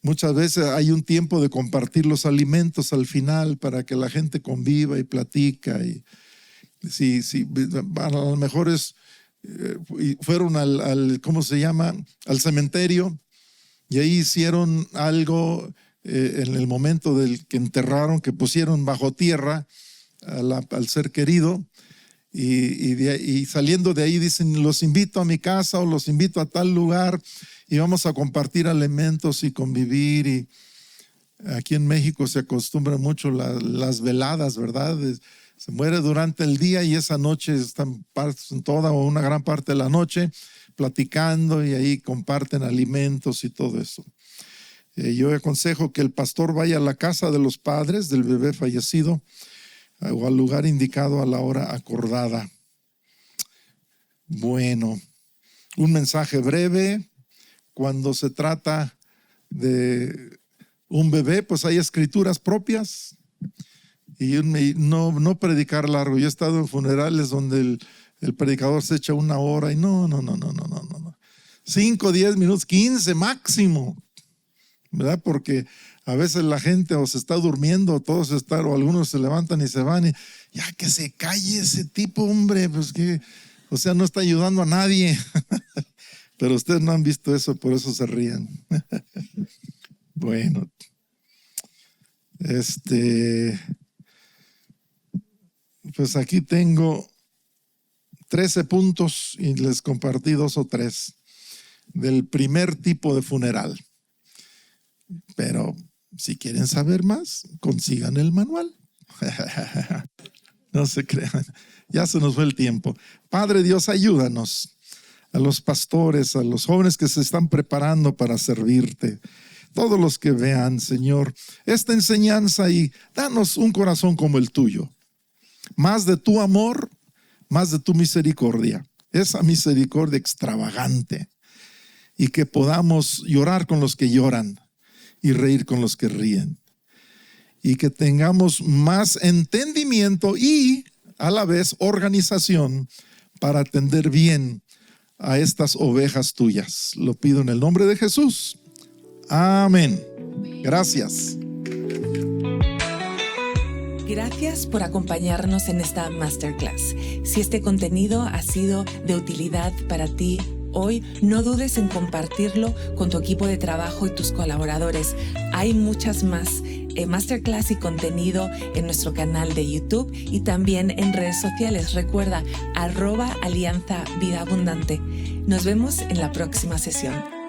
Muchas veces hay un tiempo de compartir los alimentos al final para que la gente conviva y platica. Y si a lo mejor fueron ¿cómo se llama? Al cementerio, y ahí hicieron algo en el momento del que enterraron, que pusieron bajo tierra al ser querido, y saliendo de ahí dicen: los invito a mi casa o los invito a tal lugar y vamos a compartir alimentos y convivir. Y aquí en México se acostumbran mucho las veladas, ¿verdad? Se muere durante el día y esa noche están toda o una gran parte de la noche platicando, y ahí comparten alimentos y todo eso. Yo aconsejo que el pastor vaya a la casa de los padres del bebé fallecido, o al lugar indicado a la hora acordada. Bueno, un mensaje breve. Cuando se trata de un bebé, pues hay escrituras propias, y no predicar largo. Yo he estado en funerales donde el predicador se echa 1 hora y no. 5, 10 minutos, 15 máximo, ¿verdad? Porque a veces la gente o se está durmiendo, o algunos se levantan y se van, y ya que se calle ese tipo, hombre, pues que, o sea, no está ayudando a nadie. Pero ustedes no han visto eso, por eso se ríen. Bueno, pues aquí tengo 13 puntos y les compartí 2 o 3 del primer tipo de funeral. Pero si quieren saber más, consigan el manual. No se crean, ya se nos fue el tiempo. Padre Dios, ayúdanos a los pastores, a los jóvenes que se están preparando para servirte, todos los que vean, Señor, esta enseñanza, y danos un corazón como el tuyo, más de tu amor, más de tu misericordia, esa misericordia extravagante, y que podamos llorar con los que lloran y reír con los que ríen. Y que tengamos más entendimiento y a la vez organización para atender bien a estas ovejas tuyas. Lo pido en el nombre de Jesús. Amén. Gracias. Gracias por acompañarnos en esta masterclass. Si este contenido ha sido de utilidad para ti hoy, no dudes en compartirlo con tu equipo de trabajo y tus colaboradores. Hay muchas más masterclass y contenido en nuestro canal de YouTube y también en redes sociales. Recuerda, @Alianza Vida Abundante. Nos vemos en la próxima sesión.